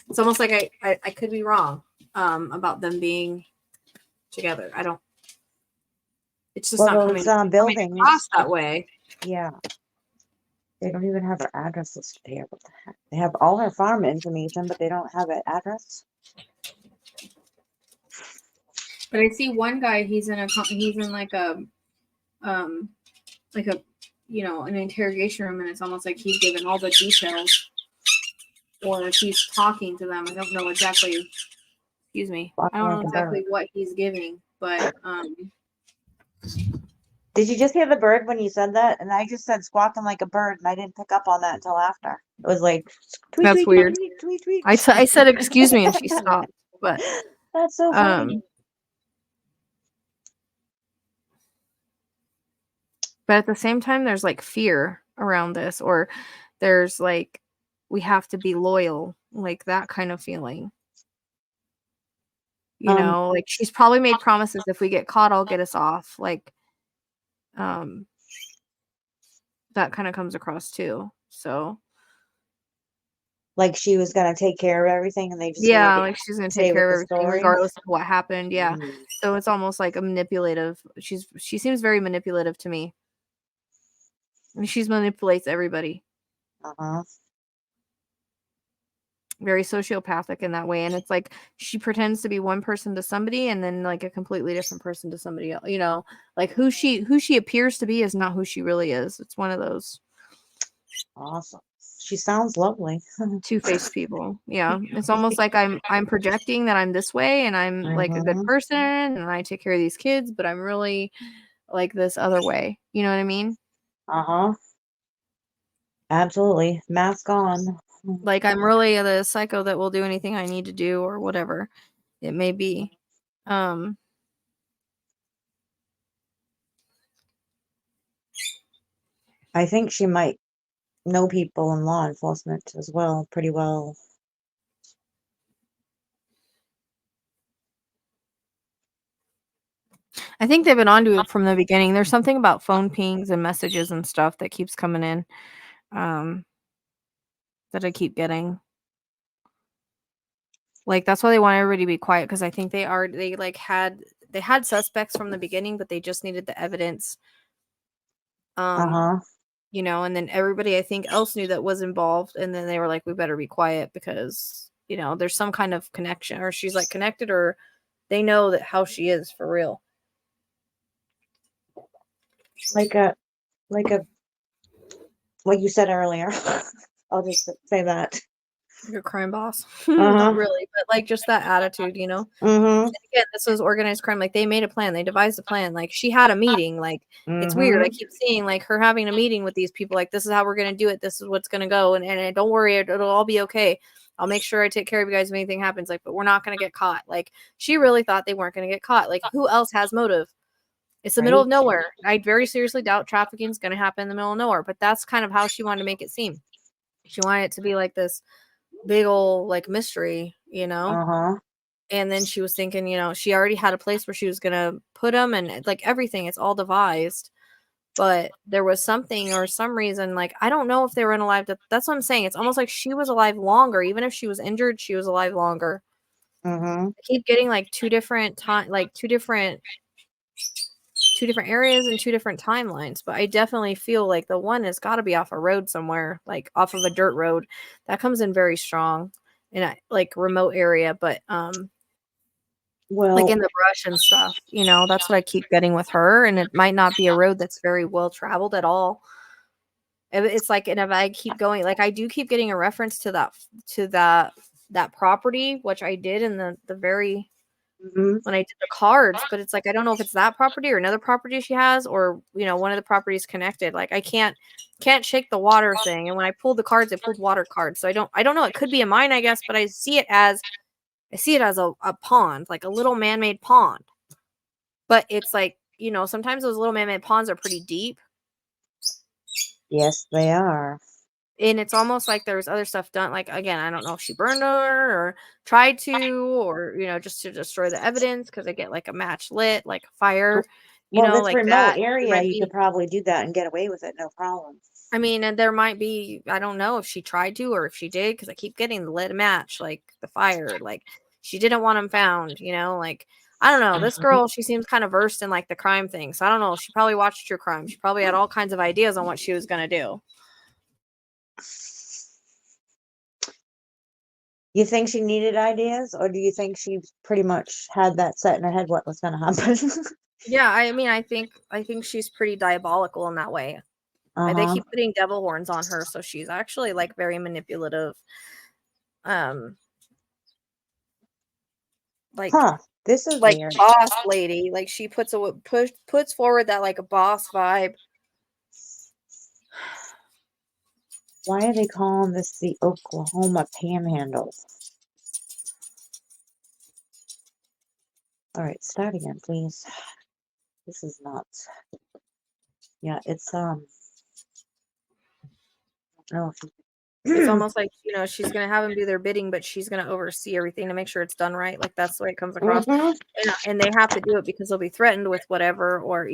Speaker 1: It's almost like I could be wrong about them being together. I don't. It's just not coming
Speaker 2: buildings
Speaker 1: across that way.
Speaker 2: Yeah. They don't even have her address listed here. What the heck? They have all her farm information, but they don't have an address.
Speaker 1: But I see one guy. He's in like a, an interrogation room, and it's almost like he's given all the details, or he's talking to them. I don't know exactly. Excuse me. I don't know exactly what he's giving, but
Speaker 2: Did you just hear the bird when you said that? And I just said squawking like a bird, and I didn't pick up on that until after. It was like tweet,
Speaker 1: that's
Speaker 2: tweet,
Speaker 1: weird.
Speaker 2: Tweet, tweet, tweet.
Speaker 1: I said excuse me, and she stopped. But
Speaker 2: that's so funny.
Speaker 1: But at the same time, there's like fear around this, or there's like we have to be loyal, like that kind of feeling. You know, like she's probably made promises. If we get caught, I'll get us off. Like, that kind of comes across too. So,
Speaker 2: like she was gonna take care of everything, and they just
Speaker 1: like she's gonna take care of everything regardless of what happened. Yeah.
Speaker 2: Mm-hmm.
Speaker 1: So it's almost like a manipulative. She seems very manipulative to me. And she manipulates everybody. Very sociopathic in that way, and it's like she pretends to be one person to somebody and then like a completely different person to somebody else. You know, like who she appears to be is not who she really is. It's one of those
Speaker 2: awesome. She sounds lovely.
Speaker 1: two-faced people. Yeah, it's almost like I'm projecting that I'm this way and I'm like a good person and I take care of these kids, but I'm really like this other way. You know what I mean?
Speaker 2: Absolutely. Mask on.
Speaker 1: Like, I'm really the psycho that will do anything I need to do or whatever it may be. I
Speaker 2: I think she might know people in law enforcement as well, pretty well.
Speaker 1: think they've been onto it from the beginning. There's something about phone pings and messages and stuff that keeps coming in, that I keep getting. Like, that's why they want everybody to be quiet, because I think they had suspects from the beginning, but they just needed the evidence.
Speaker 2: Uh-huh.
Speaker 1: And then everybody I think else knew that was involved, and then they were like, we better be quiet because, there's some kind of connection, or she's like connected, or they know that how she is for real.
Speaker 2: Like you said earlier. I'll just say that.
Speaker 1: Your crime boss.
Speaker 2: Uh-huh.
Speaker 1: Not really, but like just that attitude,
Speaker 2: Mm-hmm.
Speaker 1: And again, this was organized crime. Like, they made a plan, they devised a plan. Like, she had a meeting. Like, it's weird. I keep seeing like her having a meeting with these people. Like, this is how we're gonna do it. This is what's gonna go. And don't worry, it'll all be okay. I'll make sure I take care of you guys if anything happens. Like, but we're not gonna get caught. Like, she really thought they weren't gonna get caught. Like, who else has motive? It's the middle of nowhere. I very seriously doubt trafficking is gonna happen in the middle of nowhere. But that's kind of how she wanted to make it seem. She wanted it to be like this big old like mystery,
Speaker 2: Uh-huh.
Speaker 1: And then she was thinking, she already had a place where she was gonna put them, and like everything, it's all devised. But there was something or some reason, like, I don't know if they were unalive. That's what I'm saying. It's almost like she was alive longer. Even if she was injured, she was alive longer.
Speaker 2: Mm-hmm.
Speaker 1: I keep getting like two different areas and two different timelines, but I definitely feel like the one has got to be off a road somewhere, like off of a dirt road. That comes in very strong in a like remote area, but
Speaker 2: Well,
Speaker 1: like in the brush and stuff, that's what I keep getting with her. And it might not be a road that's very well traveled at all. It's like, and if I keep going, like, I do keep getting a reference to that property, which I did in the very
Speaker 2: mm-hmm.
Speaker 1: when I did the cards, but it's like, I don't know if it's that property or another property she has, or one of the properties connected. Like, I can't shake the water thing. And when I pulled the cards, I pulled water cards. So I don't know. It could be a mine, I guess, but I see it as a pond, like a little man-made pond. But it's like, sometimes those little man-made ponds are pretty deep.
Speaker 2: Yes, they are.
Speaker 1: And it's almost like there was other stuff done. Like, again, I don't know if she burned her or tried to, or, just to destroy the evidence, because they get like a match lit, like a fire,
Speaker 2: This
Speaker 1: like
Speaker 2: remote
Speaker 1: that.
Speaker 2: area, you could probably do that and get away with it, no problem.
Speaker 1: I mean, and there might be, I don't know if she tried to or if she did, because I keep getting the lit match, like the fire, like she didn't want them found, like, I don't know. This girl, she seems kind of versed in like the crime thing. So I don't know. She probably watched true crime. She probably had all kinds of ideas on what she was going to do.
Speaker 2: You think she needed ideas, or do you think she pretty much had that set in her head what was going to happen?
Speaker 1: Yeah, I mean, I think she's pretty diabolical in that way. They keep putting devil horns on her, so she's actually like very manipulative. Like,
Speaker 2: this is
Speaker 1: like
Speaker 2: weird.
Speaker 1: boss lady. Like, she puts forward that like a boss vibe.
Speaker 2: Why are they calling this the Oklahoma Panhandle? All right, start again, please. This is nuts. Yeah, it's oh,
Speaker 1: It's almost like, she's gonna have them do their bidding, but she's gonna oversee everything to make sure it's done right. Like, that's the way it comes across. And they have to do it because they'll be threatened with whatever, or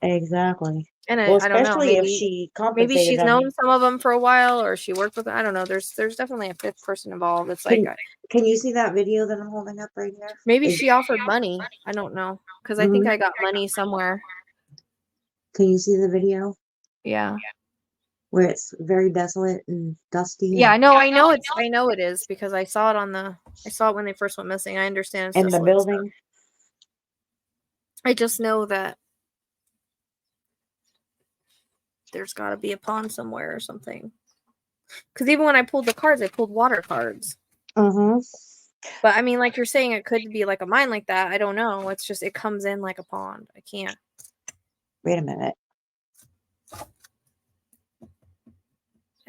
Speaker 2: exactly.
Speaker 1: And
Speaker 2: Well,
Speaker 1: I don't know,
Speaker 2: especially if she
Speaker 1: maybe
Speaker 2: compensated
Speaker 1: she's
Speaker 2: them.
Speaker 1: known some of them for a while, or she worked with them. I don't know. There's definitely a fifth person involved. It's like,
Speaker 2: Can you see that video that I'm holding up right here?
Speaker 1: maybe she offered money. I don't know, because I think I got money somewhere.
Speaker 2: Can you see the video?
Speaker 1: Yeah.
Speaker 2: Where it's very desolate and dusty.
Speaker 1: Yeah, I know it is, because I saw it when they first went missing. I understand.
Speaker 2: And the building.
Speaker 1: I just know that there's got to be a pond somewhere or something. Because even when I pulled the cards, I pulled water cards. But I mean, like you're saying, it could be like a mine like that. I don't know. It's just, it comes in like a pond. I can't.
Speaker 2: Wait a minute.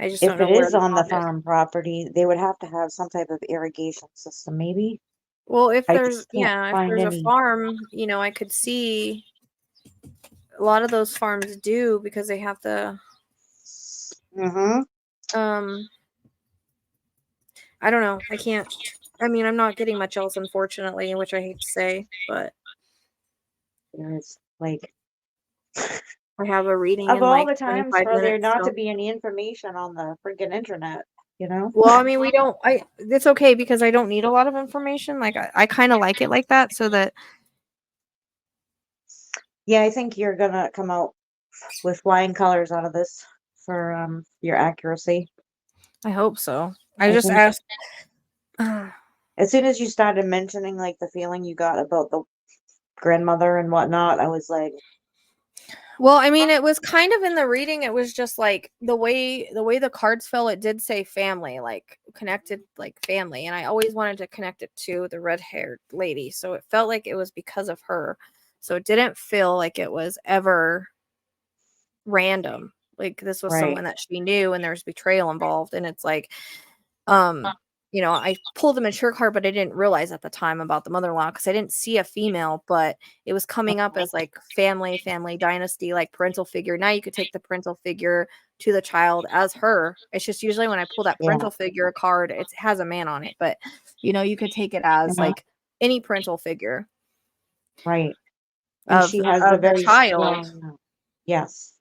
Speaker 1: I just
Speaker 2: If
Speaker 1: don't
Speaker 2: it
Speaker 1: know where
Speaker 2: is
Speaker 1: the
Speaker 2: on the
Speaker 1: pond is.
Speaker 2: farm property, they would have to have some type of irrigation system, maybe.
Speaker 1: Well, if
Speaker 2: I
Speaker 1: there's,
Speaker 2: just can't
Speaker 1: yeah, if
Speaker 2: find
Speaker 1: there's a
Speaker 2: any.
Speaker 1: farm, I could see a lot of those farms do because they have to,
Speaker 2: Mm-hmm.
Speaker 1: um, I don't know. I'm not getting much else, unfortunately, which I hate to say, but
Speaker 2: There's like
Speaker 1: I have a reading
Speaker 2: of
Speaker 1: in
Speaker 2: all
Speaker 1: like
Speaker 2: the times
Speaker 1: 25
Speaker 2: for there
Speaker 1: minutes.
Speaker 2: not to
Speaker 1: So,
Speaker 2: be any information on the freaking internet, you know?
Speaker 1: well, I mean, it's okay because I don't need a lot of information. Like, I kind of like it like that so that,
Speaker 2: Yeah, I think you're gonna come out with flying colors out of this for your accuracy.
Speaker 1: I hope so. I
Speaker 2: I
Speaker 1: just
Speaker 2: think
Speaker 1: asked.
Speaker 2: as soon as you started mentioning like the feeling you got about the grandmother and whatnot, I was like,
Speaker 1: Well, I mean, it was kind of in the reading. It was just like the way the cards fell. It did say family, like connected, like family, and I always wanted to connect it to the red-haired lady. So it felt like it was because of her. So it didn't feel like it was ever random. Like this was
Speaker 2: right,
Speaker 1: someone that she knew, and there's betrayal involved. And it's like, I pulled the mature card, but I didn't realize at the time about the mother-in-law because I didn't see a female, but it was coming up as like family dynasty, like parental figure. Now you could take the parental figure to the child as her. It's just usually when I pull that
Speaker 2: yeah,
Speaker 1: parental figure card, it has a man on it, but you could take it as
Speaker 2: uh-huh,
Speaker 1: like any parental figure
Speaker 2: right. And
Speaker 1: of
Speaker 2: she has a
Speaker 1: the
Speaker 2: very
Speaker 1: child.
Speaker 2: strong, yes.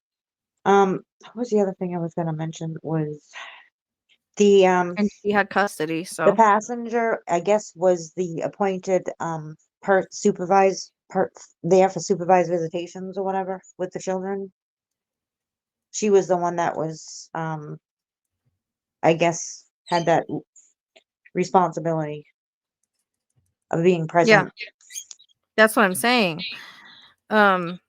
Speaker 2: What was the other thing I was gonna mention was the
Speaker 1: And she had custody,
Speaker 2: the
Speaker 1: so
Speaker 2: passenger, I guess, was the appointed part supervised part there for supervised visitations or whatever with the children. She was the one that was I guess had that responsibility of being
Speaker 1: yeah,
Speaker 2: present.
Speaker 1: that's what I'm saying. Um,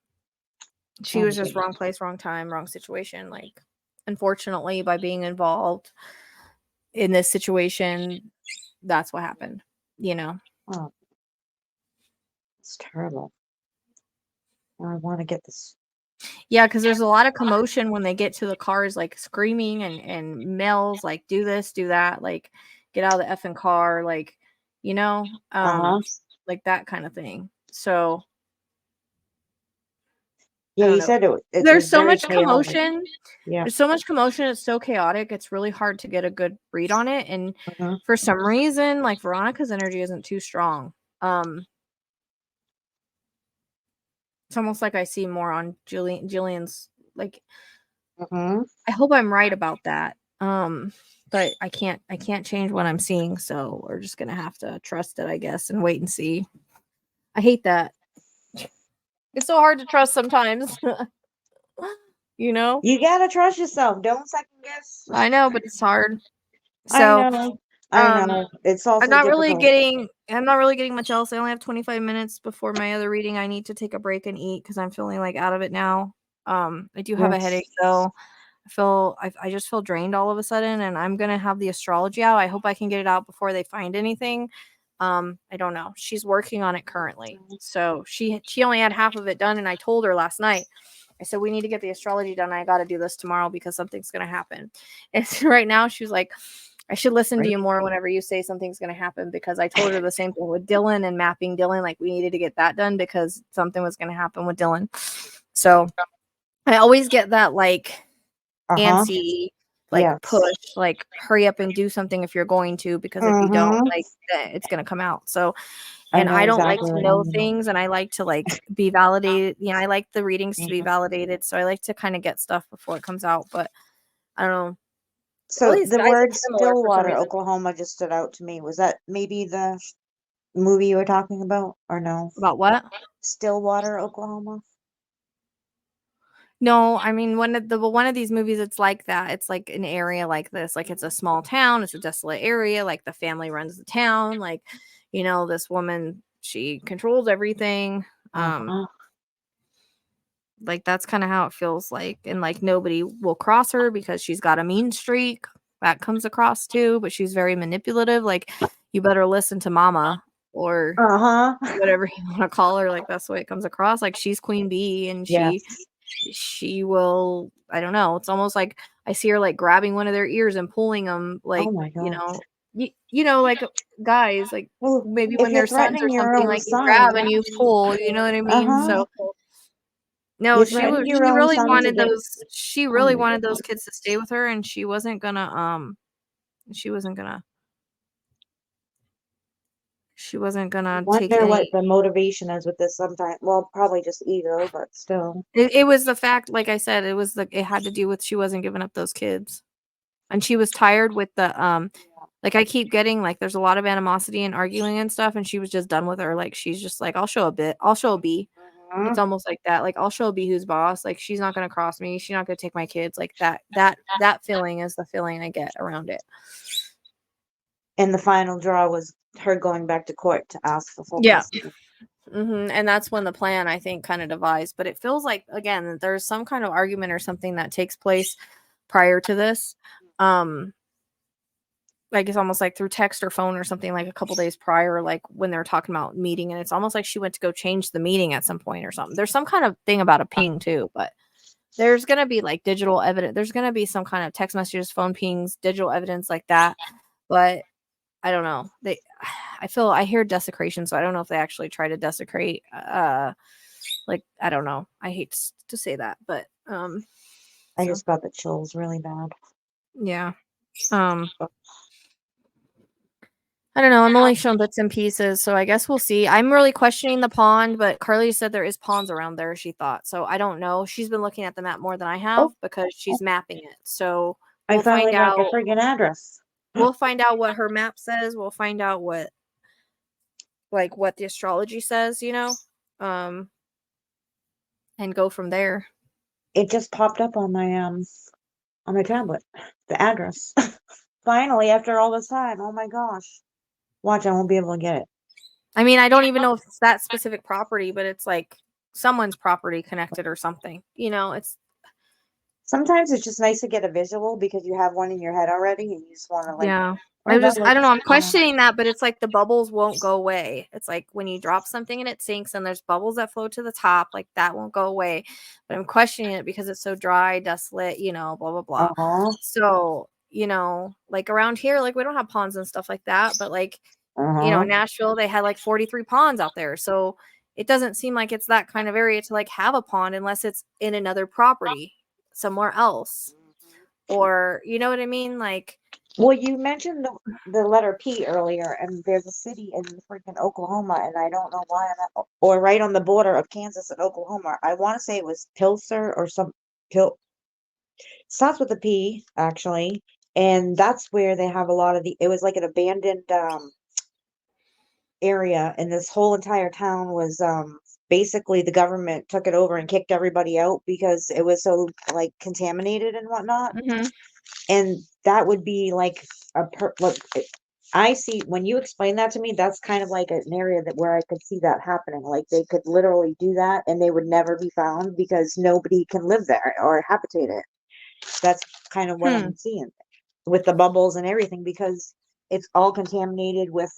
Speaker 1: she
Speaker 2: Oh
Speaker 1: was
Speaker 2: my
Speaker 1: just wrong
Speaker 2: goodness.
Speaker 1: place, wrong time, wrong situation. Like, unfortunately, by being involved in this situation, that's what happened, you know?
Speaker 2: Oh, it's terrible. I want to get this
Speaker 1: Yeah, because there's a lot of commotion when they get to the cars, like screaming and males, like, do this, do that, like, get out of the effing car, like, you know,
Speaker 2: uh-huh.
Speaker 1: like that kind of thing. So I
Speaker 2: Yeah,
Speaker 1: don't
Speaker 2: you
Speaker 1: know.
Speaker 2: said it
Speaker 1: There's
Speaker 2: was
Speaker 1: so
Speaker 2: very
Speaker 1: much
Speaker 2: chaotic.
Speaker 1: commotion.
Speaker 2: Yeah.
Speaker 1: There's so much commotion. It's so chaotic. It's really hard to get a good read on it. And
Speaker 2: Uh-huh.
Speaker 1: for some reason, like Veronica's energy isn't too strong. It's almost like I see more on Jillian's like
Speaker 2: Uh-huh.
Speaker 1: I hope I'm right about that. But I can't change what I'm seeing, so we're just gonna have to trust it, I guess, and wait and see. I hate that. It's so hard to trust sometimes. you know?
Speaker 2: You gotta trust yourself. Don't second guess.
Speaker 1: I know, but it's hard.
Speaker 2: I
Speaker 1: So
Speaker 2: know. I
Speaker 1: um
Speaker 2: know. It's also difficult.
Speaker 1: I'm not really getting much else. I only have 25 minutes before my other reading. I need to take a break and eat because I'm feeling like out of it now. I do have a
Speaker 2: Yes.
Speaker 1: headache though. I just feel drained all of a sudden, and I'm gonna have the astrology out. I hope I can get it out before they find anything. I don't know. She's working on it currently. So she only had half of it done, and I told her last night. I said we need to get the astrology done. I got to do this tomorrow because something's gonna happen. And so right now she was like, I should listen to
Speaker 2: Right.
Speaker 1: you more whenever you say something's going to happen because I told her the same thing with Dylan and mapping Dylan. Like, we needed to get that done because something was going to happen with Dylan. So I always get that, like,
Speaker 2: Uh-huh.
Speaker 1: antsy, like,
Speaker 2: Yes.
Speaker 1: push, like, hurry up and do something if you're going to, because if you don't,
Speaker 2: Mm-hmm.
Speaker 1: like, it's going to come out. So,
Speaker 2: I
Speaker 1: and
Speaker 2: know
Speaker 1: I don't like
Speaker 2: exactly
Speaker 1: to
Speaker 2: what you
Speaker 1: know
Speaker 2: mean.
Speaker 1: things and I like to, like, be validated. I like the readings to be
Speaker 2: Mhm.
Speaker 1: validated. So I like to kind of get stuff before it comes out. But I don't know. All
Speaker 2: So
Speaker 1: these
Speaker 2: the
Speaker 1: guys
Speaker 2: word
Speaker 1: look similar for some
Speaker 2: Stillwater,
Speaker 1: reason.
Speaker 2: Oklahoma just stood out to me. Was that maybe the movie you were talking about or no?
Speaker 1: About what?
Speaker 2: Stillwater, Oklahoma?
Speaker 1: No, I mean one of these movies, it's like that. It's like an area like this. Like it's a small town, it's a desolate area, like the family runs the town, like this woman, she controls everything.
Speaker 2: Uh-huh.
Speaker 1: Like that's kind of how it feels like. And like nobody will cross her because she's got a mean streak. That comes across too, but she's very manipulative. Like you better listen to mama or
Speaker 2: Uh-huh.
Speaker 1: whatever you want to call her. Like that's the way it comes across. Like she's queen bee and
Speaker 2: Yes.
Speaker 1: she will, I don't know, it's almost like I see her like grabbing one of their ears and pulling them, like,
Speaker 2: Oh my gosh.
Speaker 1: like guys, like
Speaker 2: Well,
Speaker 1: maybe
Speaker 2: if
Speaker 1: when
Speaker 2: you're
Speaker 1: they're sons or
Speaker 2: threatening your
Speaker 1: something,
Speaker 2: own
Speaker 1: like you grab
Speaker 2: son,
Speaker 1: and you pull, you know what I mean?
Speaker 2: uh-huh.
Speaker 1: So no,
Speaker 2: You threatened your
Speaker 1: she
Speaker 2: own
Speaker 1: really
Speaker 2: son to
Speaker 1: wanted
Speaker 2: get.
Speaker 1: those, she
Speaker 2: Oh
Speaker 1: really
Speaker 2: my
Speaker 1: wanted those
Speaker 2: goodness.
Speaker 1: kids to stay with her, and she wasn't gonna take
Speaker 2: Wonder what
Speaker 1: any.
Speaker 2: the motivation is with this sometimes. Well, probably just ego, but still.
Speaker 1: It was the fact, like I said, it had to do with she wasn't giving up those kids. And she was tired with the like I keep getting like there's a lot of animosity and arguing and stuff, and she was just done with her. Like she's just like, I'll show a B.
Speaker 2: Mhm.
Speaker 1: It's almost like that. Like I'll show a B who's boss. Like she's not gonna cross me. She's not gonna take my kids. Like that feeling is the feeling I get around it.
Speaker 2: And the final draw was her going back to court to ask for full
Speaker 1: Yeah.
Speaker 2: custody.
Speaker 1: And that's when the plan, I think, kind of devised. But it feels like, again, that there's some kind of argument or something that takes place prior to this. Like it's almost like through text or phone or something, like a couple days prior, like when they're talking about meeting, and it's almost like she went to go change the meeting at some point or something. There's some kind of thing about a ping too, but there's gonna be like digital evidence. There's gonna be some kind of text messages, phone pings, digital evidence like that. But I don't know. I hear desecration, so I don't know if they actually try to desecrate. Like I don't know. I hate to say that, but
Speaker 2: I
Speaker 1: so
Speaker 2: just got the chills really bad.
Speaker 1: yeah. I don't know. I'm only shown bits and pieces, so I guess we'll see. I'm really questioning the pond, but Carly said there is ponds around there, she thought. So I don't know. She's been looking at the map more than I have
Speaker 2: Oh,
Speaker 1: because she's mapping it. So
Speaker 2: I
Speaker 1: we'll
Speaker 2: finally
Speaker 1: find
Speaker 2: got the
Speaker 1: out.
Speaker 2: friggin' address.
Speaker 1: We'll find out what her map says. We'll find out what the astrology says, um, and go from there.
Speaker 2: It just popped up on my tablet. The address. Finally, after all this time. Oh my gosh. Watch, I won't be able to get it.
Speaker 1: I mean, I don't even know if it's that specific property, but it's like someone's property connected or something. It's
Speaker 2: Sometimes it's just nice to get a visual because you have one in your head already and you just want to like,
Speaker 1: yeah.
Speaker 2: oh, that
Speaker 1: I don't know.
Speaker 2: looks,
Speaker 1: I'm questioning that, but it's like the bubbles won't go away. It's like when you drop something and it sinks and there's bubbles that float to the top, like that won't go away. But I'm questioning it because it's so dry, desolate, blah, blah, blah.
Speaker 2: uh-huh,
Speaker 1: So, like around here, like we don't have ponds and stuff like that, but like,
Speaker 2: uh-huh.
Speaker 1: in Nashville, they had like 43 ponds out there. So it doesn't seem like it's that kind of area to like have a pond unless it's in another property somewhere else. Or, you know what I mean? Like,
Speaker 2: Well, you mentioned the letter P earlier, and there's a city in freaking Oklahoma, and I don't know why I'm at, or right on the border of Kansas and Oklahoma. I want to say it was Pilser or some Pil. Starts with a P, actually, and that's where they have a lot of it was like an abandoned area, and this whole entire town was basically the government took it over and kicked everybody out because it was so like contaminated and whatnot.
Speaker 1: mhm.
Speaker 2: And that would be like look, I see when you explain that to me, that's kind of like an area that where I could see that happening. Like they could literally do that and they would never be found because nobody can live there or habitate it. That's kind of what
Speaker 1: Hmm.
Speaker 2: I'm seeing with the bubbles and everything because it's all contaminated with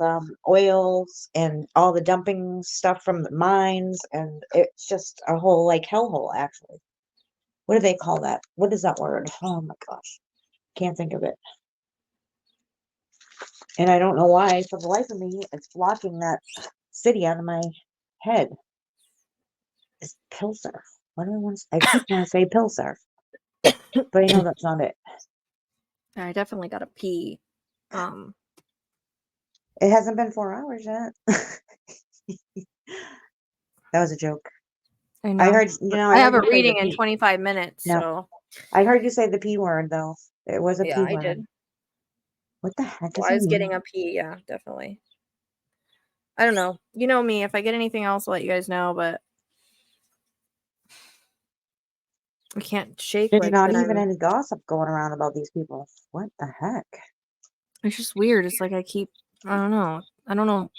Speaker 2: oils and all the dumping stuff from the mines, and it's just a whole like hellhole actually. What do they call that? What is that word? Oh my gosh. Can't think of it. And I don't know why, for the life of me, it's blocking that city out of my head. It's Pilser. What do I want to I keep wanting to say Pilser, but I know that's not it.
Speaker 1: I definitely got to pee.
Speaker 2: It hasn't been 4 hours yet. That was a joke.
Speaker 1: I
Speaker 2: I
Speaker 1: know.
Speaker 2: heard, I
Speaker 1: I
Speaker 2: heard
Speaker 1: have a
Speaker 2: you say the
Speaker 1: reading in
Speaker 2: P.
Speaker 1: 25 minutes,
Speaker 2: No,
Speaker 1: so
Speaker 2: I heard you say the P word though. It was a
Speaker 1: yeah,
Speaker 2: P
Speaker 1: I did.
Speaker 2: word. What the heck
Speaker 1: Well,
Speaker 2: does
Speaker 1: I
Speaker 2: it
Speaker 1: was
Speaker 2: mean?
Speaker 1: getting a pee, yeah, definitely. I don't know. You know me. If I get anything else, I'll let you guys know, but I can't shake
Speaker 2: There's
Speaker 1: like
Speaker 2: not
Speaker 1: that.
Speaker 2: even any gossip going around about these people. What the heck?
Speaker 1: It's just weird. It's like I don't know. I don't know.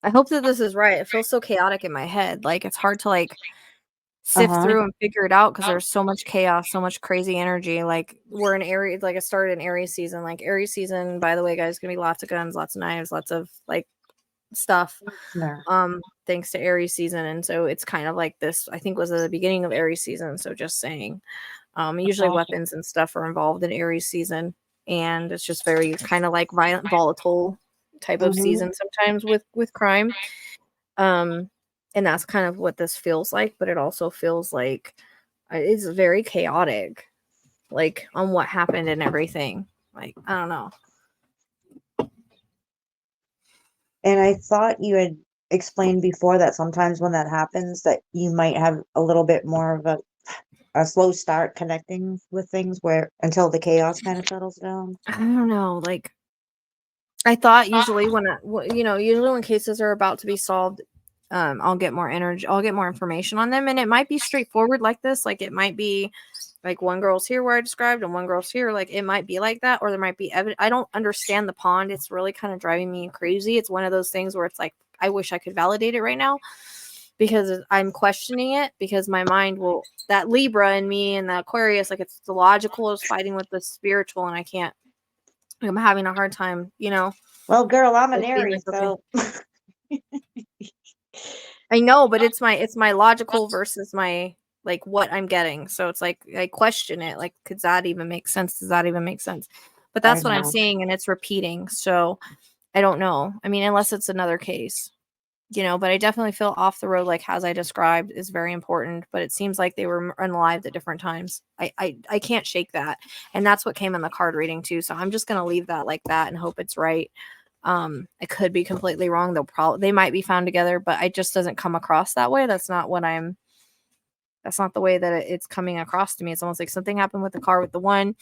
Speaker 1: I hope that this is right. It feels so chaotic in my head. Like it's hard to like sift
Speaker 2: Uh-huh.
Speaker 1: through and figure it out because there's so much chaos, so much crazy energy. Like we're in Aries, like I started in Aries season. Like Aries season, by the way, guys, gonna be lots of guns, lots of knives, lots of like stuff.
Speaker 2: No.
Speaker 1: Thanks to Aries season. And so it's kind of like this, I think was at the beginning of Aries season. So just saying. Usually weapons and stuff are involved in Aries season, and it's just very kind of like violent, volatile type of season sometimes with crime. And that's kind of what this feels like, but it also feels like it's very chaotic, like on what happened and everything. Like, I don't know.
Speaker 2: And I thought you had explained before that sometimes when that happens, that you might have a little bit more of a slow start connecting with things where until the chaos kind of settles down.
Speaker 1: I don't know. Like, I thought usually usually when cases are about to be solved, I'll get more energy, I'll get more information on them, and it might be straightforward like this. Like, it might be like one girl's here where I described and one girl's here. Like, it might be like that, or there might be evidence. I don't understand the pond. It's really kind of driving me crazy. It's one of those things where it's like, I wish I could validate it right now because I'm questioning it, because my mind will, that Libra in me and the Aquarius, like, it's the logical is fighting with the spiritual, and I can't, I'm having a hard time,
Speaker 2: Well, girl, I'm an
Speaker 1: like being
Speaker 2: Aries,
Speaker 1: like, okay.
Speaker 2: so
Speaker 1: I know, but it's my logical versus my, like, what I'm getting. So it's like I question it. Like, could that even make sense? Does that even make sense? But
Speaker 2: I
Speaker 1: that's what I'm
Speaker 2: know.
Speaker 1: seeing, and it's repeating. So I don't know. I mean, unless it's another case, but I definitely feel off the road, like as I described, is very important. But it seems like they were unalived at different times. I can't shake that. And that's what came in the card reading too. So I'm just gonna leave that like that and hope it's right. It could be completely wrong. They might be found together, but it just doesn't come across that way. That's not the way that it's coming across to me. It's almost like something happened with the car with the one.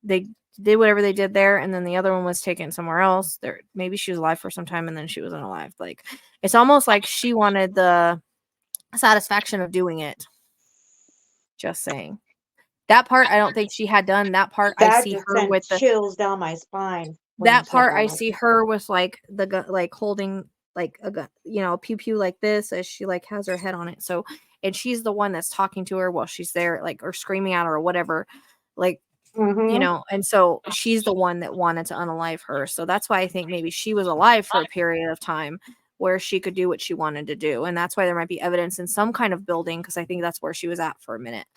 Speaker 1: They did whatever they did there, and then the other one was taken somewhere else. Maybe she was alive for some time and then she wasn't alive. Like, it's almost like she wanted the satisfaction of doing it. Just saying. That part I don't think she had done. That part I
Speaker 2: That
Speaker 1: see
Speaker 2: just
Speaker 1: her
Speaker 2: sent
Speaker 1: with the
Speaker 2: chills down my spine when you
Speaker 1: that
Speaker 2: said
Speaker 1: part I
Speaker 2: that.
Speaker 1: see her with like the gun, like holding like a gun, pew pew like this, as she like has her head on it. So, and she's the one that's talking to her while she's there, like, or screaming at her or whatever, like, and so she's the one that wanted to unalive her. So that's why I think maybe she was alive for a period of time where she could do what she wanted to do, and that's why there might be evidence in some kind of building, because I think that's where she was at for a minute.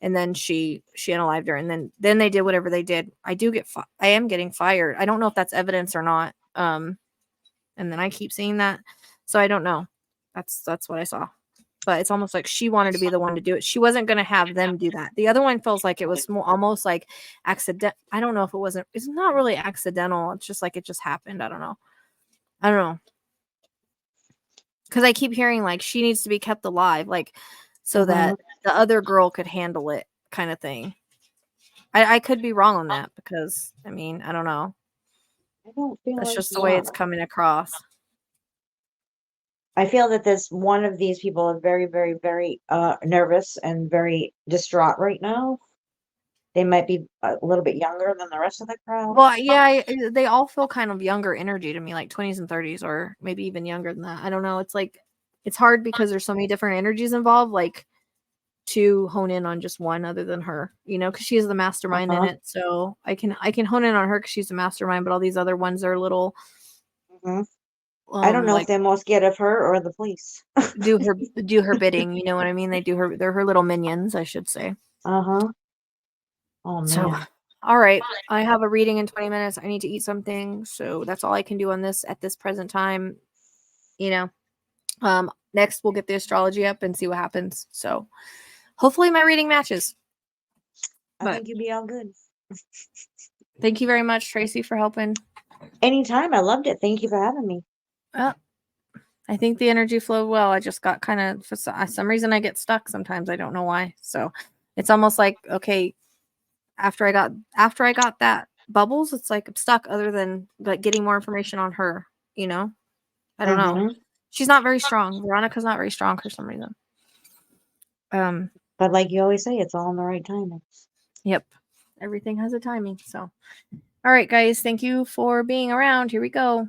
Speaker 1: And then she unalived her, and then they did whatever they did. I am getting fired. I don't know if that's evidence or not. And then I keep seeing that, so I don't know. That's what I saw. But it's almost like she wanted to be the one to do it. She wasn't going to have them do that. The other one feels like it was almost like accident. I don't know if it's not really accidental. It's just like it just happened. I don't know. Because I keep hearing like she needs to be kept alive, like, so that the other girl could handle it, kind of thing. I could be wrong on that, because I mean, I don't know.
Speaker 2: I don't feel
Speaker 1: That's
Speaker 2: like
Speaker 1: just the
Speaker 2: you
Speaker 1: way
Speaker 2: are.
Speaker 1: it's coming across.
Speaker 2: I feel that this one of these people is very, very, very nervous and very distraught right now. They might be a little bit younger than the rest of the crowd.
Speaker 1: Well, yeah, they all feel kind of younger energy to me, like 20s and 30s, or maybe even younger than that. I don't know. It's like, it's hard because there's so many different energies involved, like, to hone in on just one other than her, because she's the mastermind in it. So I can hone in on her because she's the mastermind, but all these other ones are a little,
Speaker 2: I don't know if
Speaker 1: like,
Speaker 2: they're more scared of her or the police.
Speaker 1: do her bidding. You know what I mean? They're her little minions, I should say.
Speaker 2: Oh
Speaker 1: So,
Speaker 2: man.
Speaker 1: all right. I have a reading in 20 minutes. I need to eat something. So that's all I can do on this at this present time. Next we'll get the astrology up and see what happens. So hopefully my reading matches.
Speaker 2: I think you'd be all good.
Speaker 1: Thank you very much, Tracy, for helping.
Speaker 2: Anytime. I loved it. Thank you for having me.
Speaker 1: I think the energy flowed well. I just got kind of, for some reason, I get stuck sometimes. I don't know why. So it's almost like, okay, after I got that bubbles, it's like I'm stuck, other than like getting more information on her, I don't know. She's not very strong. Veronica's not very strong for some reason.
Speaker 2: But like you always say, it's all in the right timing.
Speaker 1: Yep. Everything has a timing. So, all right, guys, thank you for being around. Here we go.